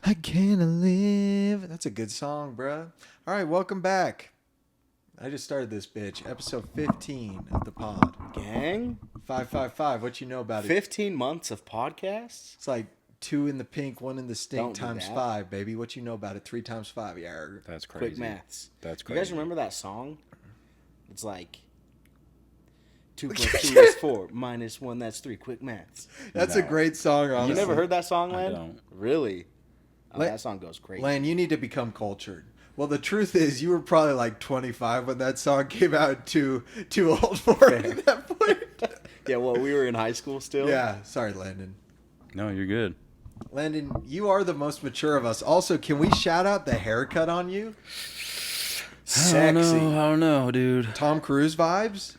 I can't live. That's a good song, bruh. All right, welcome back. I just started this bitch. Episode 15 of the pod. Gang? 555. What you know about it? 15 months of podcasts? It's like 2 in the pink, 1 in the stink Don't do times that. 5, baby. What you know about it? 3 times 5. Yeah. That's crazy. Quick maths. That's You crazy. guys remember that song? It's like 2 plus 2 is 4 minus 1, that's 3. Quick maths. That's a No. great song, honestly. You never heard that song, Lan? don't. Really? Oh, Lan- that song goes crazy. Lan, you need to become cultured. Well, the truth is, you were probably like 25 when that song came out. Too old for it at that point. Yeah, well, we were in high school still. Yeah, sorry, Landon. No, you're good. Landon, you are the most mature of us. Also, can we shout out the haircut on you? I Sexy. don't know, dude. Tom Cruise vibes?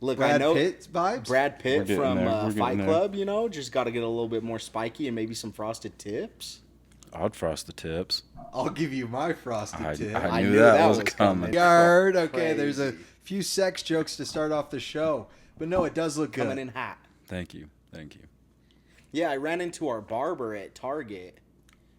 Look, I Brad know Pitt vibes? Brad We're Pitt getting from there. We're Fight getting there. Club, you know, just got to get a little bit more spiky and maybe some frosted tips. I'd frost the tips. I'll give you my frosted I tip. I knew that was coming. Yard. Okay, there's a Crazy. few sex jokes to start off the show. But no, it does look good. Coming in hot. Thank you. Thank you. Yeah, I ran into our barber at Target.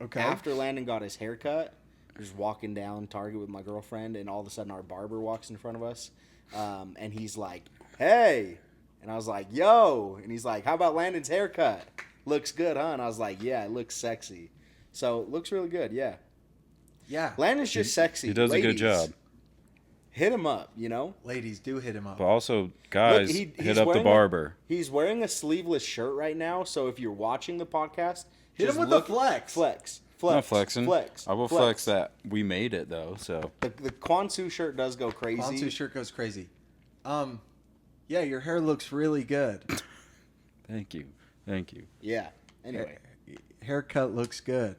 Okay. After Landon got his haircut, just walking down Target with my girlfriend, and all of a sudden our barber walks in front of us, and he's like, "Hey," and I was like, "Yo," and he's like, "How about Landon's haircut? Looks good, huh?" And I was like, "Yeah, it looks sexy." So it looks really good, yeah. Yeah. Landon's just sexy. He does a good Ladies, job. Hit him up, you know. Ladies, do hit him up. But also, guys, Look, he's hit up the wearing barber. He's wearing a sleeveless shirt right now, so if you're watching the podcast, Hit just him with the look- flex. Flex. Not flexing. Flex. I will flex that. We made it though, so The Kwanzaa shirt does go crazy. Bonsu shirt goes crazy. Yeah, your hair looks really good. thank you. Thank you. Yeah. Anyway, Haircut looks good.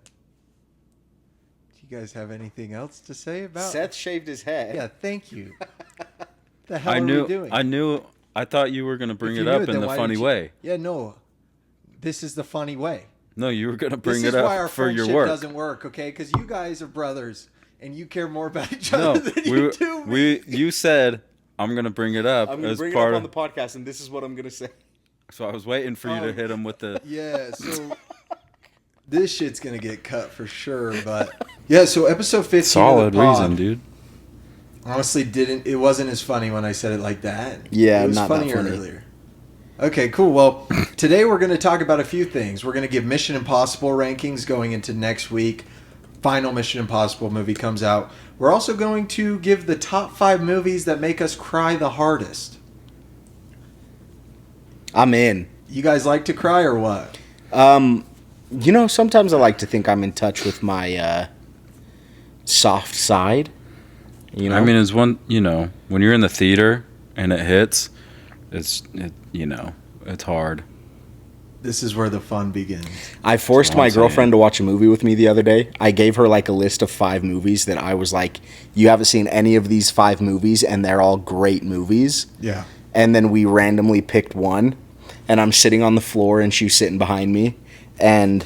Do you guys have anything else to say about Seth shaved his head. Yeah, thank you. The hell I are knew. we doing? I thought you were gonna bring If it you up knew in then the why funny didn't you- way. Yeah, no. This is the funny way. No, you were gonna This bring is it why our up for your friendship work. doesn't work, okay? Because you guys are brothers, and you care more about each other No, than you do me. you said I'm gonna bring it up I'm gonna as bring it part up on of. the podcast, and this is what I'm gonna say. So I was waiting for you to hit him with the. Yeah, so this shit's gonna get cut for sure, but yeah. So episode 15. Solid of the pod, reason, dude. Honestly, it wasn't as funny when I said it like that. Yeah, it was not that funnier funny. earlier. Okay, cool. Well, today we're going to talk about a few things. We're going to give Mission Impossible rankings going into next week. Final Mission Impossible movie comes out. We're also going to give the top 5 movies that make us cry the hardest. I'm in. You guys like to cry or what? You know, sometimes I like to think I'm in touch with my soft side. You know, I mean, it's one. When you're in the theater and it hits, it's hard. This is where the fun begins. I forced That's what my I'm saying. girlfriend to watch a movie with me the other day. I gave her like a list of 5 movies that I was like, "You haven't seen any of these 5 movies, and they're all great movies." Yeah. And then we randomly picked one, and I'm sitting on the floor, and she's sitting behind me, and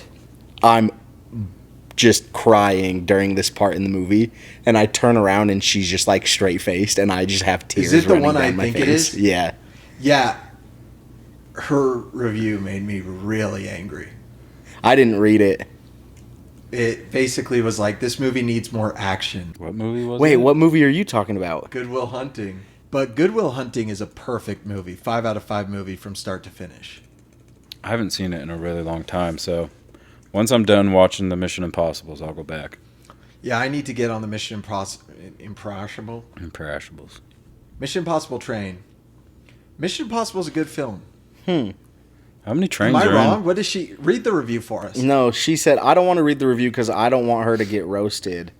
I'm just crying during this part in the movie, and I turn around, and she's just like straight faced, and I just have tears. it the running one I down my think it face. is? Yeah. Yeah. Her review made me really angry. I didn't read it. It basically was like, this movie needs more action. What movie was Wait, it? what movie are you talking about? Good Will Hunting. But Good Will Hunting is a perfect movie. 5 out of 5 movie from start to finish. I haven't seen it in a really long time, so once I'm done watching the Mission Impossibles, I'll go back. Yeah, I need to get on the Mission Impossible. Imperishable. Mission Impossible train. Mission Impossible is a good film. How many trains Am I are wrong? in? What does she... Read the review for us. No, she said, I don't want to read the review because I don't want her to get roasted.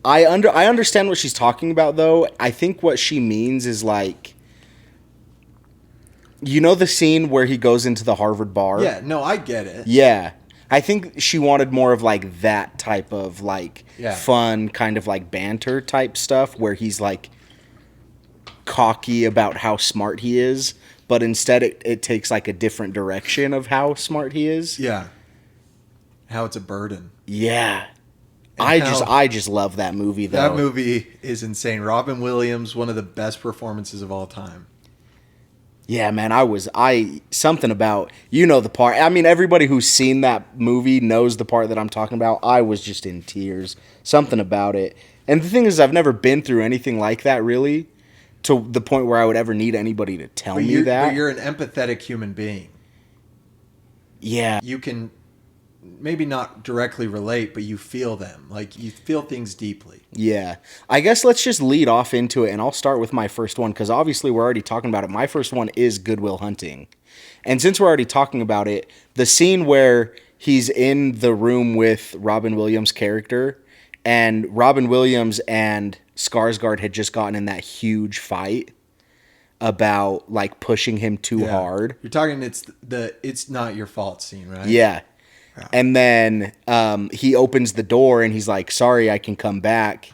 I understand what she's talking about, though. I think what she means is like, you know the scene where he goes into the Harvard bar? Yeah, no, I get it. Yeah. I think she wanted more of like that type of like Yeah. fun kind of like banter type stuff where he's like cocky about how smart he is, but instead it takes like a different direction of how smart he is. Yeah. How it's a burden. Yeah. And I just love that movie though. That movie is insane. Robin Williams, one of the best performances of all time. Yeah, man, something about, the part. I mean, everybody who's seen that movie knows the part that I'm talking about. I was just in tears. Something about it. And the thing is, I've never been through anything like that, really, to the point where I would ever need anybody to tell me that. But you're an empathetic human being. Yeah. You can maybe not directly relate, but you feel them. Like, you feel things deeply. Yeah. I guess let's just lead off into it, and I'll start with my first one, because obviously we're already talking about it. My first one is Good Will Hunting. And since we're already talking about it, the scene where he's in the room with Robin Williams' character, and Robin Williams and Skarsgård had just gotten in that huge fight about, like, pushing him too hard. You're talking it's not your fault scene, right? Yeah. And then he opens the door and he's like, sorry, I can come back.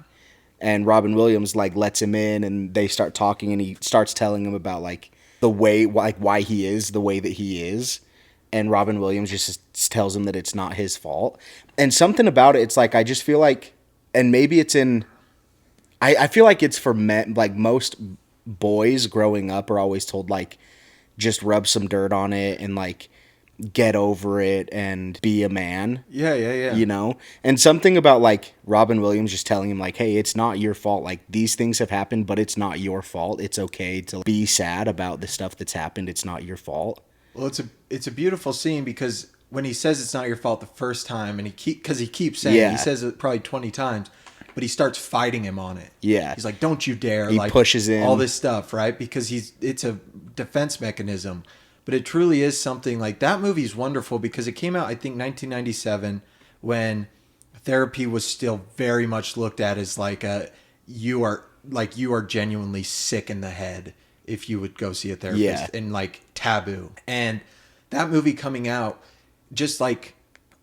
And Robin Williams like lets him in and they start talking and he starts telling him about like the way, like why he is the way that he is. And Robin Williams just tells him that it's not his fault. And something about it, it's like, I just feel like, and maybe it's I feel like it's for men, like most boys growing up are always told like, just rub some dirt on it and like, get over it and be a man. Yeah. You know? And something about like Robin Williams just telling him like, hey, it's not your fault. Like these things have happened, but it's not your fault. It's okay to be sad about the stuff that's happened. It's not your fault. Well, it's a beautiful scene because when he says it's not your fault the first time and he keeps saying it, he says it probably 20 times, but he starts fighting him on it. Yeah. He's like, don't you dare. He like pushes in all this stuff, right? Because it's a defense mechanism. But it truly is something like that movie is wonderful because it came out, I think, 1997 when therapy was still very much looked at as like you are genuinely sick in the head if you would go see a therapist and like taboo. And that movie coming out just like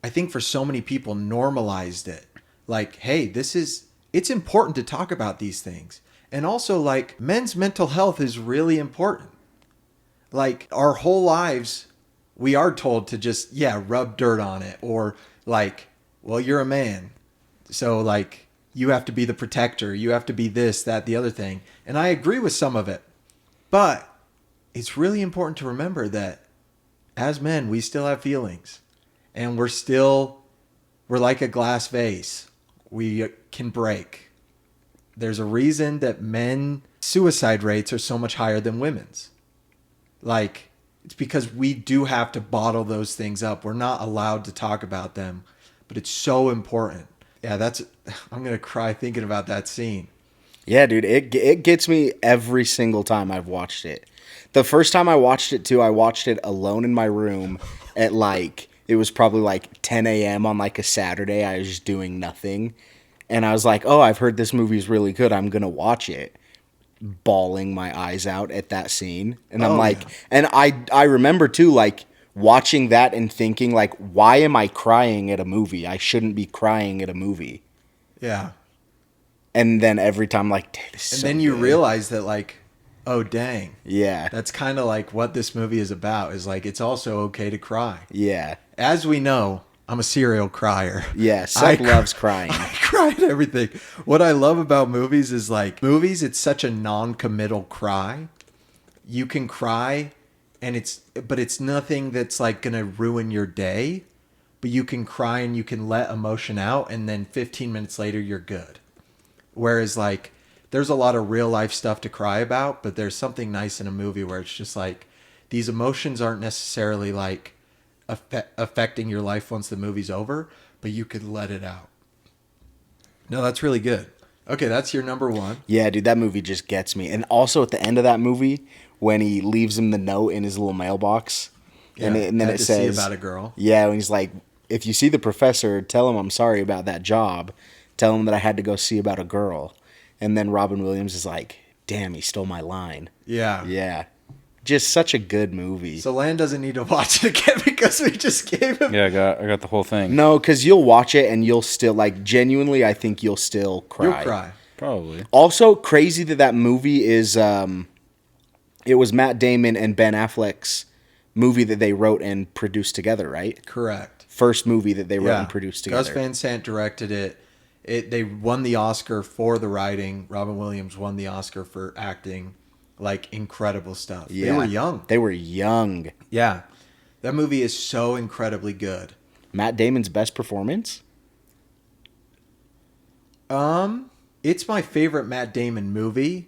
I think for so many people normalized it. Like, hey, it's important to talk about these things. And also like men's mental health is really important. Like our whole lives, we are told to just, rub dirt on it or like, well, you're a man. So like you have to be the protector. You have to be this, that, the other thing. And I agree with some of it, but it's really important to remember that as men, we still have feelings and we're like a glass vase. We can break. There's a reason that men suicide rates are so much higher than women's. Like, it's because we do have to bottle those things up. We're not allowed to talk about them, but it's so important. Yeah, I'm going to cry thinking about that scene. Yeah, dude, it gets me every single time I've watched it. The first time I watched it too, I watched it alone in my room at like, it was probably like 10 a.m. on like a Saturday. I was just doing nothing. And I was like, oh, I've heard this movie is really good. I'm going to watch it. Bawling my eyes out at that scene. And I'm like, and I remember too, like watching that and thinking like, why am I crying at a movie? I shouldn't be crying at a movie. Yeah. And then every time like, this is so then you good. realize that like, oh dang. Yeah. That's kind of like what this movie is about is like, it's also okay to cry. Yeah. As we know, I'm a serial crier. Yeah, Seth loves crying. I cry at everything. What I love about movies is like movies, it's such a non-committal cry. You can cry but it's nothing that's like going to ruin your day, but you can cry and you can let emotion out and then 15 minutes later you're good. Whereas like there's a lot of real life stuff to cry about, but there's something nice in a movie where it's just like these emotions aren't necessarily like affecting your life once the movie's over, but you could let it out. No, that's really good. Okay, that's your number one. Yeah, dude, that movie just gets me. And also at the end of that movie, when he leaves him the note in his little mailbox, and then it says see about a girl. Yeah, when he's like, if you see the professor, tell him I'm sorry about that job. Tell him that I had to go see about a girl. And then Robin Williams is like, damn, he stole my line. Yeah. Yeah. Just such a good movie. So Land doesn't need to watch it again because we just gave him. Yeah, I got the whole thing. No, because you'll watch it and you'll still, like, genuinely, I think you'll still cry. You'll cry. Probably. Also, crazy that movie is, it was Matt Damon and Ben Affleck's movie that they wrote and produced together, right? Correct. First movie that they wrote and produced together. Gus Van Sant directed it. They won the Oscar for the writing. Robin Williams won the Oscar for acting. like incredible stuff. Yeah. They were young. They were young. Yeah. That movie is so incredibly good. Matt Damon's best performance? It's my favorite Matt Damon movie.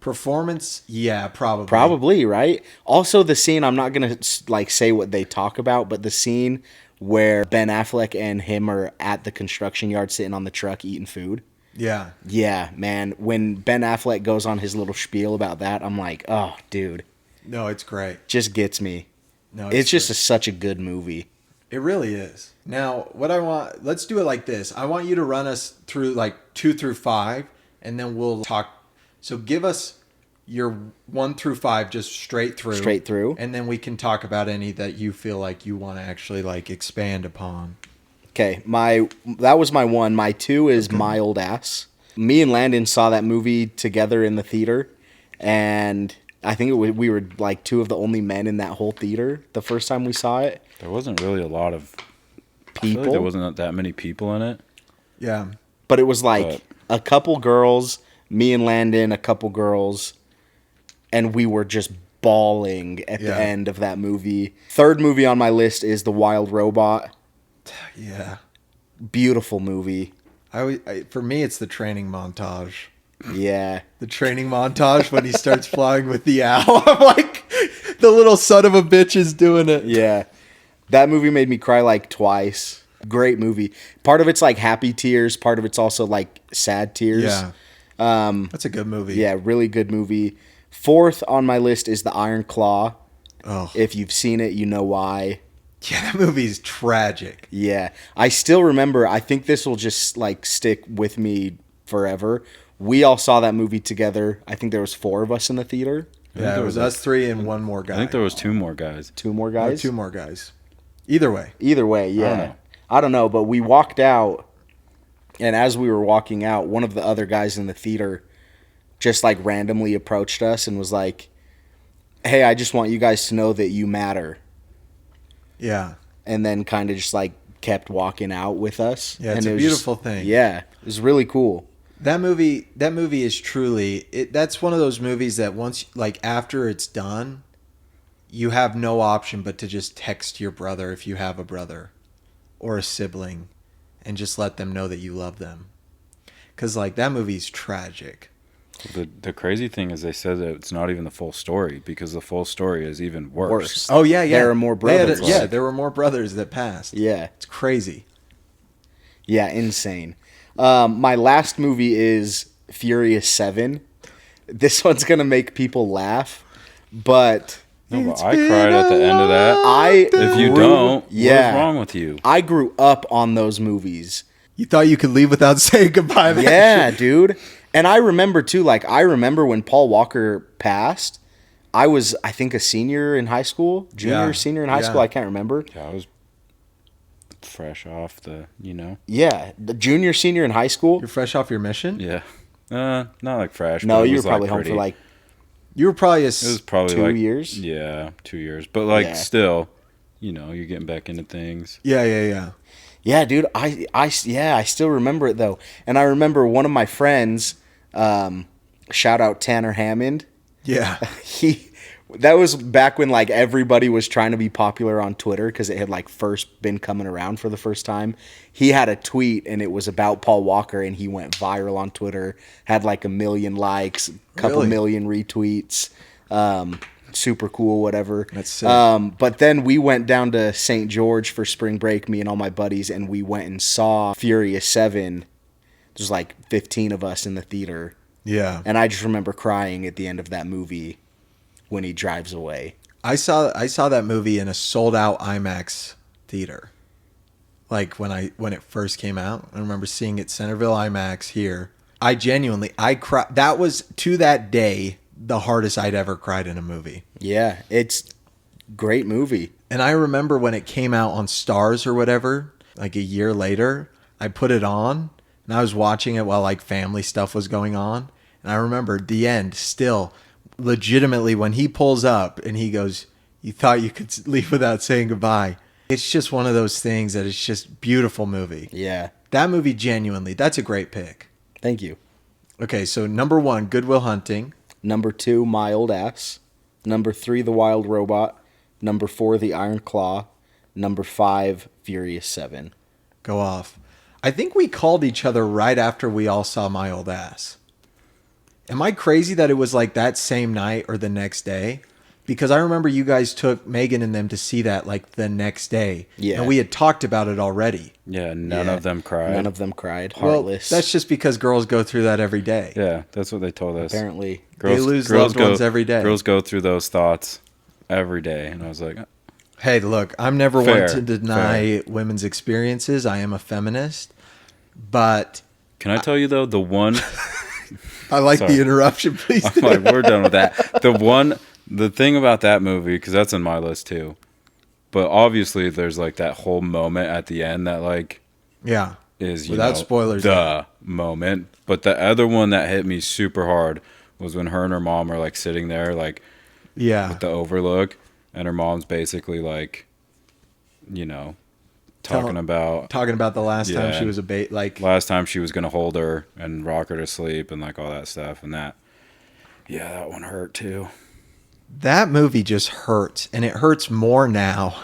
Performance, yeah, probably. Probably, right? Also, the scene, I'm not going to like say what they talk about, but the scene where Ben Affleck and him are at the construction yard sitting on the truck eating food. Yeah. Yeah, man. When Ben Affleck goes on his little spiel about that, I'm like, oh, dude. No, it's great. Just gets me. No, It's just great. such a good movie. It really is. Now, what I want, let's do it like this. I want you to run us through like 2 through 5, and then we'll talk. So give us your 1 through 5 just straight through. Straight through. And then we can talk about any that you feel like you want to actually like expand upon. Okay, that was my 1. My 2 is My Old Ass. Me and Landon saw that movie together in the theater, and I think we were like 2 of the only men in that whole theater the first time we saw it. There wasn't really a lot of I feel People, like there wasn't that many people in it. Yeah. but it was like a couple girls, me and Landon, a couple girls, and we were just bawling at the Yeah. end of that movie. Third movie on my list is The Wild Robot. Yeah. Beautiful movie. For me, it's the training montage. Yeah. The training montage when he starts flying with the owl. I'm like, the little son of a bitch is doing it. Yeah. That movie made me cry like twice. Great movie. Part of it's like happy tears. Part of it's also like sad tears. Yeah. That's a good movie. Yeah, really good movie. Fourth on my list is The Iron Claw. Oh. If you've seen it, you know why. Yeah, that movie's tragic. Yeah. I still remember, I think this will just like stick with me forever. We all saw that movie together. I think there was 4 of us in the theater. Yeah, it was us 3 and one more guy. I think there was 2 more guys. 2 more Or guys. 2 more guys. Either way. Either way, yeah. know. I don't know, but we walked out, and as we were walking out, one of the other guys in the theater just like randomly approached us and was like, "Hey, I just want you guys to know that you matter." Yeah. And then kind of just like kept walking out with us. Yeah, it's and a it was beautiful thing. Yeah, it was really cool. That movie is truly that's one of those movies that once like after it's done, you have no option but to just text your brother if you have a brother or a sibling and just let them know that you love them. Cuz like that movie's tragic. The crazy thing is they said that it's not even the full story because the full story is even worse. Worse. Oh yeah, yeah. There are more They had brothers. yeah, there were more brothers that passed. Yeah. It's crazy. Yeah, insane. My last movie is Furious 7. This one's going to make people laugh, but No, but I cried at the end of that. If you don't, yeah. what's wrong with you? I grew up on those movies. You thought you could leave without saying goodbye. That Yeah, shit. dude. And I remember too, like I remember when Paul Walker passed, I was, I think, a senior in high school, Yeah. senior in high Yeah. school. I can't remember. Yeah, I was fresh off the, Yeah, the junior, senior in high school. You're fresh off your mission? Yeah. Not like fresh. No, but it you were was, probably like, home for pretty. like You were probably It was probably 2 like years. Yeah, 2 years. But like Yeah. still, you're getting back into things. Yeah. Yeah, dude. I still remember it though, and I remember one of my friends. Shout out Tanner Hammond. Yeah. That was back when like everybody was trying to be popular on Twitter because it had like first been coming around for the first time. He had a tweet and it was about Paul Walker and he went viral on Twitter. Had like 1 million likes, couple Really? million retweets. Super cool, whatever. That's sick. But then we went down to St. George for spring break, me and all my buddies, and we went and saw Furious 7. There's like 15 of us in the theater. Yeah. And I just remember crying at the end of that movie when he drives away. I saw that movie in a sold out IMAX theater. Like when it first came out. I remember seeing it Centerville IMAX here. I cried. That was to that day the hardest I'd ever cried in a movie. Yeah, it's great movie. And I remember when it came out on Stars or whatever, like a year later, I put it on and I was watching it while like family stuff was going on. And I remember the end still legitimately when he pulls up and he goes, "You thought you could leave without saying goodbye." It's just one of those things that it's just beautiful movie. Yeah. That movie genuinely, that's a great pick. Thank you. Okay, so number 1, Good Will Hunting. Number 2, My Old Ass. Number 3, The Wild Robot. Number 4, The Iron Claw. Number 5, Furious 7. Go off. I think we called each other right after we all saw My Old Ass. Am I crazy that it was like that same night or the next day? Because I remember you guys took Megan and them to see that like the next day. Yeah. And we had talked about it already. Yeah, none Yeah. of them cried. None of them cried. Well, Heartless. that's just because girls go through that every day. Yeah, that's what they told us. apparently. They lose loved ones every day. Girls go through those thoughts every day, and I was like, Hey, look, I'm never Fair, one to deny women's experiences. I am a feminist. But can I tell you though, the one I like Sorry. the interruption, please. I'm like, we're done with that. The thing about that movie, because that's in my list too, but obviously there's like that whole moment at the end that like Yeah. is Without spoilers, the moment. But the other one that hit me super hard was when her and her mom are like sitting there like Yeah. with the overlook, and her mom's basically like, talking about Talking about the last time Yeah. she was a bait, like, last time she was gonna hold her and rock her to sleep and like all that stuff, and that one hurt too. that movie just hurts, and it hurts more now.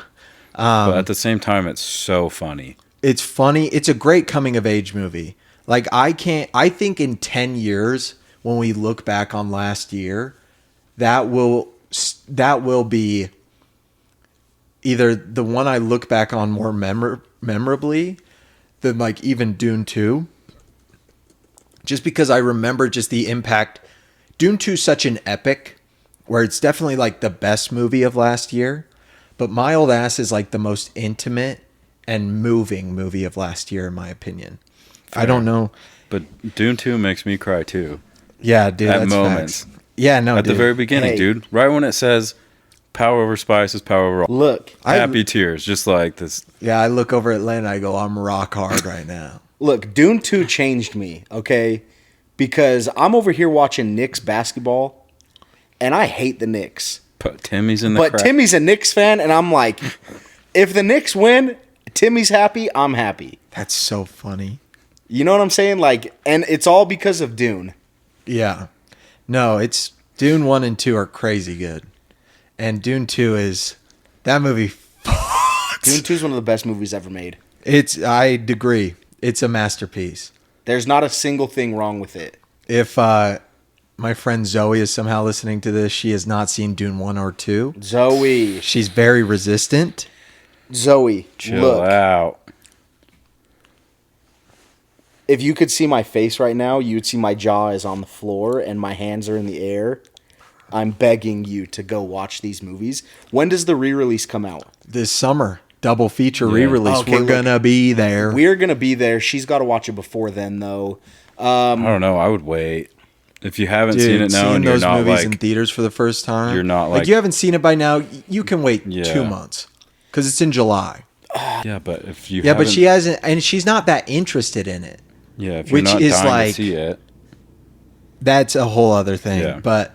But at the same time, it's so funny. It's funny. It's a great coming of age movie. Like I think in 10 years when we look back on last year, that will be either the one I look back on more memorably than like even Dune 2. Just because I remember just the impact. Dune 2 is such an epic where it's definitely like the best movie of last year, but My Old Ass is like the most intimate and moving movie of last year, in my opinion. I don't know. But Dune 2 makes me cry too. Yeah, dude. At That's moments. facts. Yeah, no, At the dude. very beginning, Hey. dude. Right when it says power over spice is power over all. Look, Happy tears. Just like this. Yeah, I look over at Len and I go, I'm rock hard right now. Look, Dune 2 changed me, okay? Because I'm over here watching Knicks basketball, and I hate the Knicks. But Timmy's in the But crowd. Timmy's a Knicks fan, and I'm like, if the Knicks win, Timmy's happy, I'm happy. That's so funny. You know what I'm saying? Like, and it's all because of Dune. Yeah. No, it's Dune 1 and 2 are crazy good. And Dune 2 is that movie. Dune 2 is one of the best movies ever made. I agree. It's a masterpiece. There's not a single thing wrong with it. If my friend Zoe is somehow listening to this, she has not seen Dune 1 or 2. Zoe, She's very resistant. Chill look. out. If you could see my face right now, you would see my jaw is on the floor and my hands are in the air. I'm begging you to go watch these movies. When does the re-release come out? This summer, double feature Yeah. re-release. Okay, We're look. gonna be there. We're going to be there. She's got to watch it before then, though. I don't know. I would wait. If you haven't Dude, seen it now seeing and you're those not movies in like, theaters for the first time, you're not like- you haven't seen it by now. You can wait Yeah. 2 months because it's in July. yeah, but if you Yeah, but haven't- she hasn't, and she's not that interested in it. yeah, if you're which not is dying like- to see it, That's a whole other thing. Yeah. But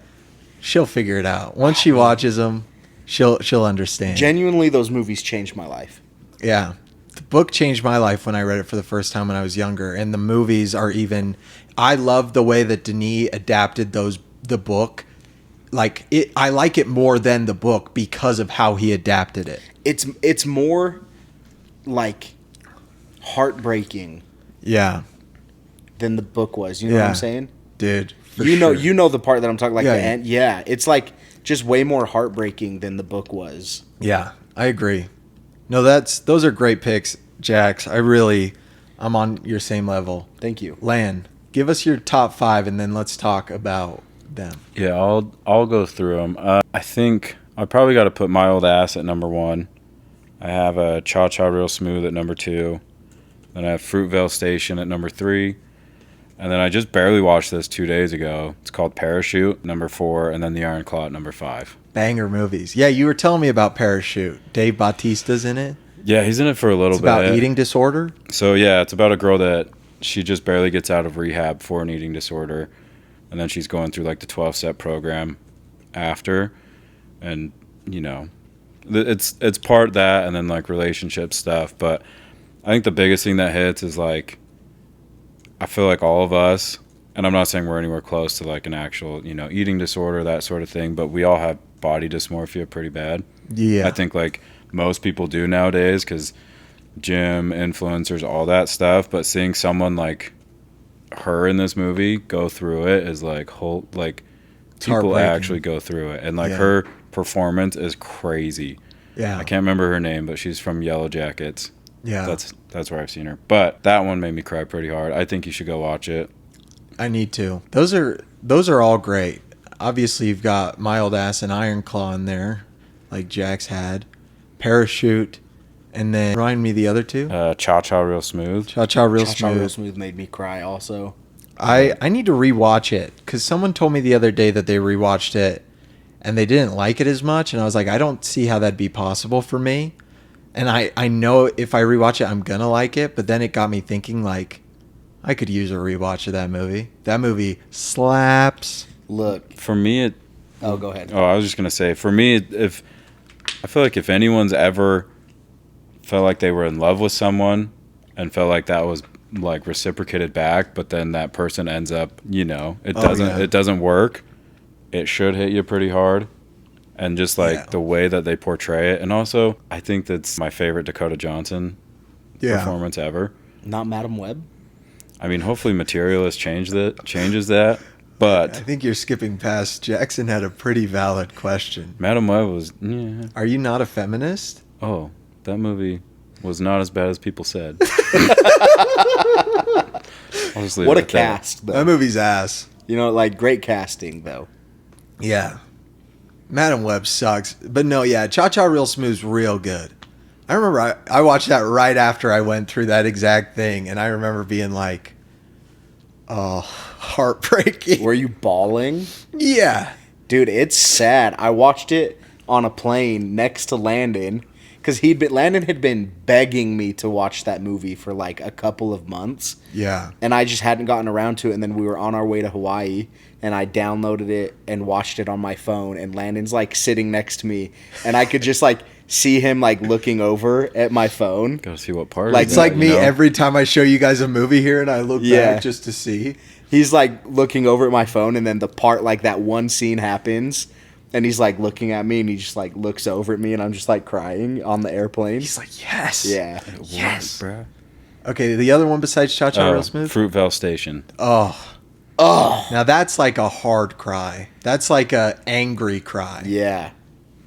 she'll figure it out once she watches them. She'll understand. Genuinely, those movies changed my life. Yeah. The book changed my life when I read it for the first time when I was younger. And the movies are even. I love the way that Denis adapted the book. Like it, I like it more than the book because of how he adapted it. It's more like heartbreaking Yeah, than the book was. You know what I'm saying? dude. for You know, sure. you know the part that I'm talking like Yeah, the yeah. end. Yeah, it's like just way more heartbreaking than the book was. Yeah, I agree. No, those are great picks, Jax. I'm on your same level. Thank you. Lan, give us your top 5, and then let's talk about them. yeah, I'll go through them. I think I probably got to put My Old Ass at number 1. I have a Cha Cha Real Smooth at number 2. Then I have Fruitvale Station at number 3. And then I just barely watched this 2 days ago. It's called Parachute, number 4, and then The Iron Claw at number 5. Banger movies. Yeah, you were telling me about Parachute. Dave Bautista's in it. Yeah, he's in it for a little It's bit. about eating disorder. So yeah, it's about a girl that she just barely gets out of rehab for an eating disorder, and then she's going through like the 12-step program after, and it's part that and then like relationship stuff. But I think the biggest thing that hits is like I feel like all of us and I'm not saying we're anywhere close to like an actual, eating disorder, that sort of thing, but we all have body dysmorphia pretty bad. Yeah. I think like most people do nowadays because gym, influencers, all that stuff. But seeing someone like her in this movie go through it is like people heartbreaking. actually go through it. And like her performance is crazy. Yeah. I can't remember her name, but she's from Yellow Jackets. Yeah. That's where I've seen her. But that one made me cry pretty hard. I think you should go watch it. I need to. Those are all great. Obviously, you've got Mild Ass and Iron Claw in there, like Jax had. Parachute, and then remind me the other two. Cha Cha Real Smooth. Cha Cha Real Cha Cha Smooth. Real Smooth made me cry also. I need to rewatch it because someone told me the other day that they rewatched it and they didn't like it as much, and I was like, I don't see how that'd be possible for me. And I know if I rewatch it, I'm gonna like it. But then it got me thinking, like, I could use a rewatch of that movie. That movie slaps. Look. For me, it. Oh, go ahead. Oh, I was just gonna say, for me, I feel like if anyone's ever felt like they were in love with someone and felt like that was like reciprocated back, but then that person ends up, it doesn't work. It should hit you pretty hard. And just like the way that they portray it. And also, I think that's my favorite Dakota Johnson performance ever. Not Madam Web? I mean, hopefully Materialist changes that. But I think you're skipping past. Jackson had a pretty valid question. Madam Web was, yeah. Are you not a feminist? Oh, that movie was not as bad as people said. What a cast, though. That movie's ass. Like, great casting, though. Yeah. Madam Web sucks. But no, yeah, Cha Cha Real Smooth's real good. I remember I watched that right after I went through that exact thing, and I remember being like, oh, heartbreaking. Were you bawling? Yeah. Dude, it's sad. I watched it on a plane next to Landon because Landon had been begging me to watch that movie for like a couple of months. Yeah. And I just hadn't gotten around to it. And then we were on our way to Hawaii, and I downloaded it and watched it on my phone. And Landon's like sitting next to me, and I could just like see him like looking over at my phone. Gotta see what part. Like, it's like me every time I show you guys a movie here and I look back just to see. He's like looking over at my phone, and then the part like that one scene happens, and he's like looking at me, and he just like looks over at me, and I'm just like crying on the airplane. He's like, yes. Yeah. Yes. Bruh. Okay, the other one besides Cha Cha Real Smooth? Fruitvale Station. Oh. Now that's like a hard cry. That's like a angry cry. Yeah.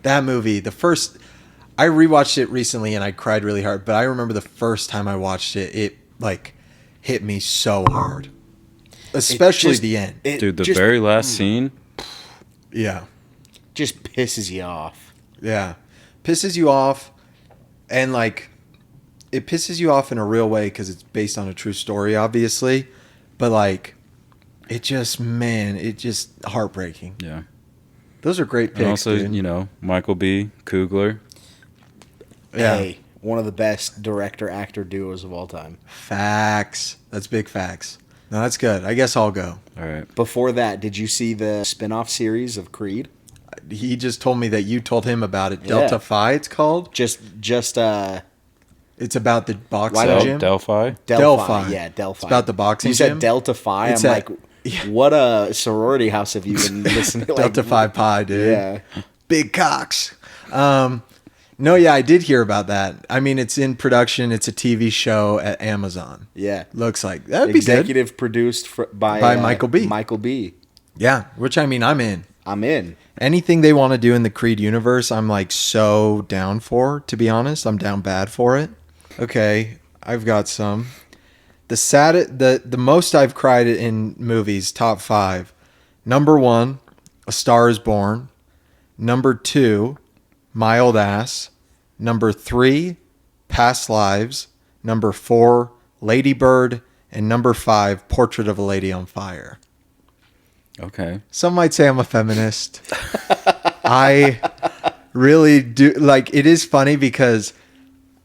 That movie, I rewatched it recently and I cried really hard, but I remember the first time I watched it, it like hit me so hard. Especially the end. Dude, the very last scene. Yeah. Just pisses you off. Yeah. Pisses you off, and like it pisses you off in a real way because it's based on a true story, obviously. But like it just heartbreaking. Yeah. Those are great picks. And also, dude. Michael B. Kugler. Yeah. Hey, one of the best director-actor duos of all time. Facts. That's big facts. No, that's good. I guess I'll go. All right. Before that, did you see the spin-off series of Creed? He just told me that you told him about it. Delta Phi, it's called. Just It's about the boxing Why don't- gym. Delphi. Delphi. Yeah, Delphi. It's about the boxing You said gym. Delta Phi. It's I'm a- like, what a sorority house have you been listening to? Delta Phi Pi, dude. Yeah. Big cocks. No, yeah, I did hear about that. I mean, it's in production. It's a TV show at Amazon. Yeah. Looks like that'd be good. Executive produced by Michael B. Michael B. Yeah, which I mean, I'm in. I'm in. Anything they want to do in the Creed universe, I'm like so down for, to be honest. I'm down bad for it. Okay, I've got some. The most I've cried in movies, top 5. Number 1, A Star is Born. Number 2, Mild Ass. Number 3, Past Lives. Number 4, Lady Bird. And number 5, Portrait of a Lady on Fire. Okay. Some might say I'm a feminist. I really do. Like, it is funny because,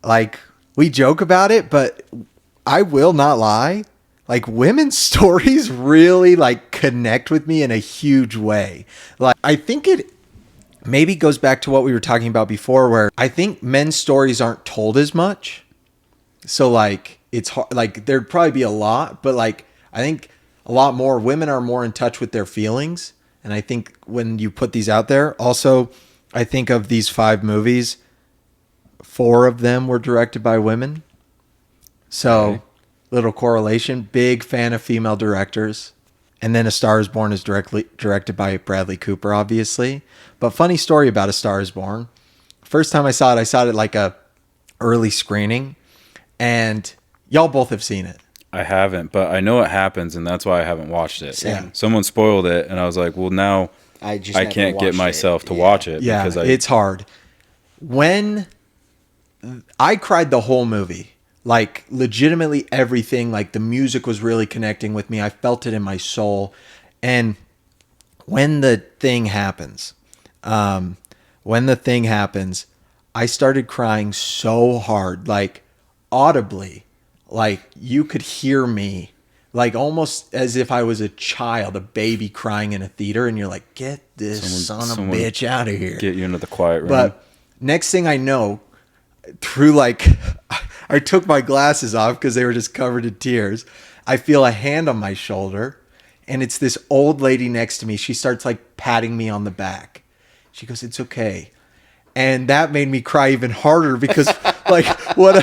like, we joke about it, but I will not lie. Like, women's stories really, like, connect with me in a huge way. Like, I think it maybe goes back to what we were talking about before, where I think men's stories aren't told as much. So, like, it's hard. Like, there'd probably be a lot, but, like, I think a lot more. Women are more in touch with their feelings. And I think when you put these out there, also, I think of these 5 movies, 4 of them were directed by women. So, Okay. little correlation. Big fan of female directors. And then A Star is Born is directed by Bradley Cooper, obviously. But funny story about A Star is Born. First time I saw it at like a early screening. And y'all both have seen it. I haven't, but I know it happens, and that's why I haven't watched it. Same. Someone spoiled it, and I was like, well, now I just I never can't get watched myself it. to Yeah. watch it. Yeah, because it's hard. When I cried the whole movie, like legitimately everything, like the music was really connecting with me. I felt it in my soul. And when the thing happens, I started crying so hard, like audibly, like you could hear me, like almost as if I was a child, a baby crying in a theater. And you're like, get this son of a bitch out of here. get you into the quiet room. But next thing I know, through like, I took my glasses off because they were just covered in tears. I feel a hand on my shoulder, and it's this old lady next to me. She starts like patting me on the back. She goes, "It's okay." And that made me cry even harder because like, what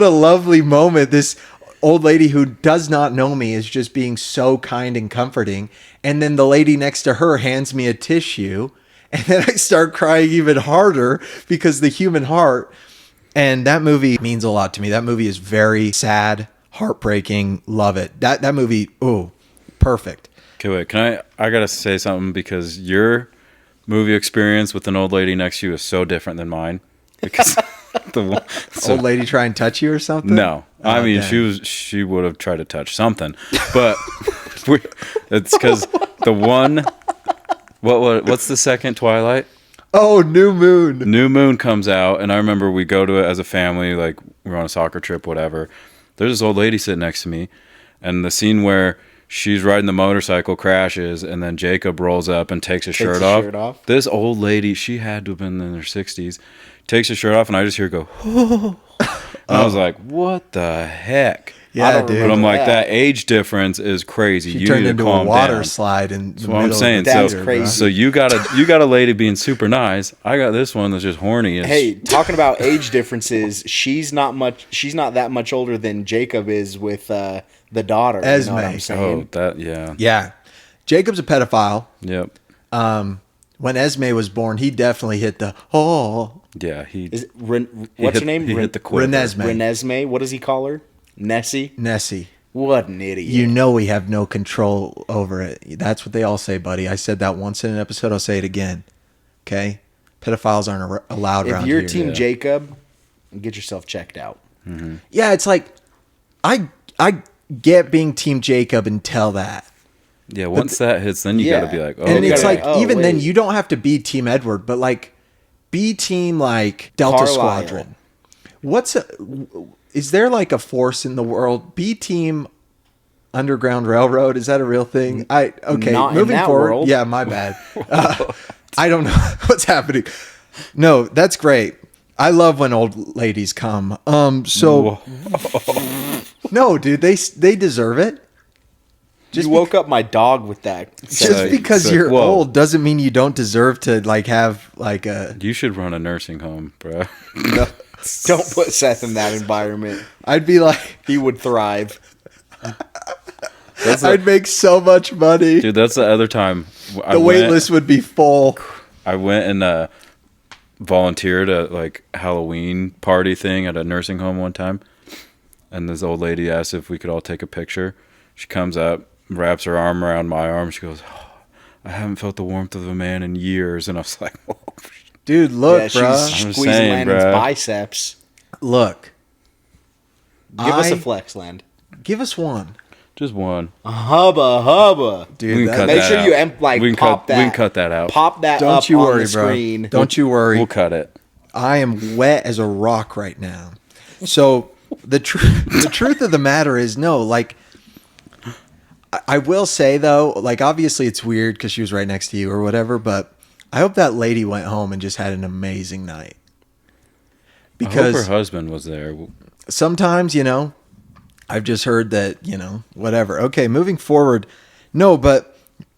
a lovely moment. This old lady who does not know me is just being so kind and comforting. And then the lady next to her hands me a tissue. And then I start crying even harder because the human heart. And that movie means a lot to me. That movie is very sad, heartbreaking. Love it. That movie, ooh, perfect. Okay, wait. I gotta say something because your movie experience with an old lady next to you is so different than mine. Because Old lady try and touch you or something? no, I Oh, mean dang. she would have tried to touch something, but it's because the one. What's the second Twilight? Oh, New Moon. New Moon comes out, and I remember we go to it as a family, like we're on a soccer trip, whatever. There's this old lady sitting next to me, and the scene where she's riding the motorcycle crashes, and then Jacob rolls up and takes his shirt his off. shirt off. This old lady, she had to have been in her 60s, takes her shirt off, and I just hear her go, and I was like, what the heck? Yeah, don't dude. But I'm like, that. that age difference is crazy. She You turned need to into a calm water down. slide in the That's what I'm middle saying. of the That's theater, crazy. bro. So you got a lady being super nice. I got this one that's just horny. And Hey, talking about age differences, she's not that much older than Jacob is with the daughter. You know Esme. what I'm oh, saying? that yeah, Yeah. Jacob's a pedophile. yep, When Esme was born, he definitely hit the, oh, yeah. He Is it he what's hit- her name? He hit the quiver. Renesmee. Renesmee. What does he call her? Nessie. Nessie. What an idiot. You know we have no control over it. That's what they all say, buddy. I said that once in an episode. I'll say it again. Okay? Pedophiles aren't allowed if around you're here. Team Jacob, get yourself checked out. Yeah, it's like, I get being Team Jacob until that. Yeah, once that hits, then you Yeah. got to be like, oh, And it's gotta- like, oh, even then, wait. you don't have to be Team Edward, but like, be Team like Delta Carlisle. Squadron. Is there like a force in the world? Be Team Underground Railroad. Is that a real thing? Okay, Not in moving that forward. world. Yeah, my bad. I don't know what's happening. No, that's great. I love when old ladies come. So no, dude, they deserve it. Just woke up my dog with that. Just because you're whoa. old doesn't mean you don't deserve to like have like a. you should run a nursing home, bro. Don't put Seth in that environment. I'd be like, He would thrive. I'd make so much money. Dude, that's the other time The wait list would be full. I went and volunteered at like Halloween party thing at a nursing home one time, and this old lady asked if we could all take a picture. She comes up, wraps her arm around my arm. She goes, oh, "I haven't felt the warmth of a man in years," and I was like, "Whoa." Dude, look, Yeah, bro. she's I'm squeezing saying, Landon's bruh. biceps. Look. Give us I- a flex, Land. Give us one. Just one. Hubba hubba. Dude, We can that- cut Make that sure out. you We can pop cut- that. we can cut that out. Pop that don't up you on worry, the bro. screen. Don't you worry. We'll cut it. I am wet as a rock right now. So the truth of the matter is, no, like, I will say though, like, obviously it's weird because she was right next to you or whatever, but I hope that lady went home and just had an amazing night. I hope Because her husband was there. sometimes, I've just heard that, whatever. Okay, moving forward. No, but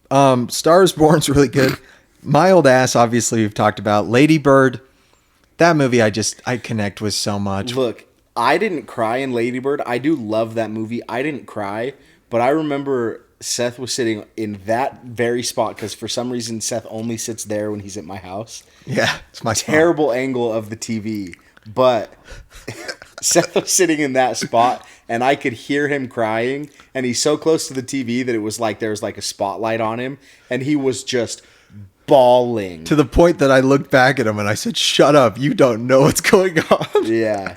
Star is Born's really good. My Old Ass, obviously, we've talked about. Lady Bird, that movie I connect with so much. Look, I didn't cry in Lady Bird. I do love that movie. I didn't cry, but I remember Seth was sitting in that very spot because for some reason Seth only sits there when he's at my house. Yeah, it's my spot. Terrible angle of the TV, but Seth was sitting in that spot and I could hear him crying, and he's so close to the TV that it was like there was like a spotlight on him, and he was just bawling. To the point that I looked back at him and I said, "Shut up! You don't know what's going on." Yeah.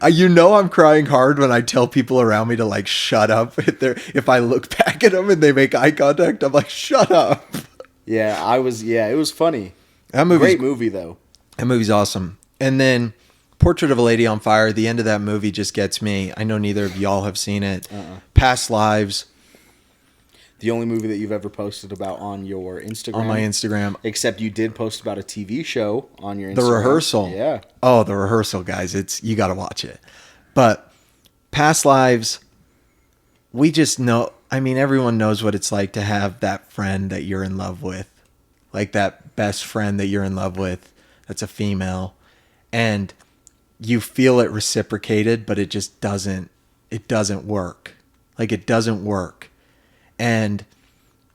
You know I'm crying hard when I tell people around me to like shut up. If I look back at them and they make eye contact, I'm like, "Shut up." Yeah, it was funny. That movie's Great movie though. That movie's awesome. And then Portrait of a Lady on Fire, the end of that movie just gets me. I know neither of y'all have seen it. Past Lives The only movie that you've ever posted about on your Instagram. on my Instagram. Except you did post about a TV show on your Instagram. The Rehearsal. Yeah. Oh, The Rehearsal, guys. You got to watch it. But Past Lives, we just know. I mean, everyone knows what it's like to have that friend that you're in love with. Like that best friend that you're in love with that's a female. And you feel it reciprocated, but it just doesn't work. Like it doesn't work. And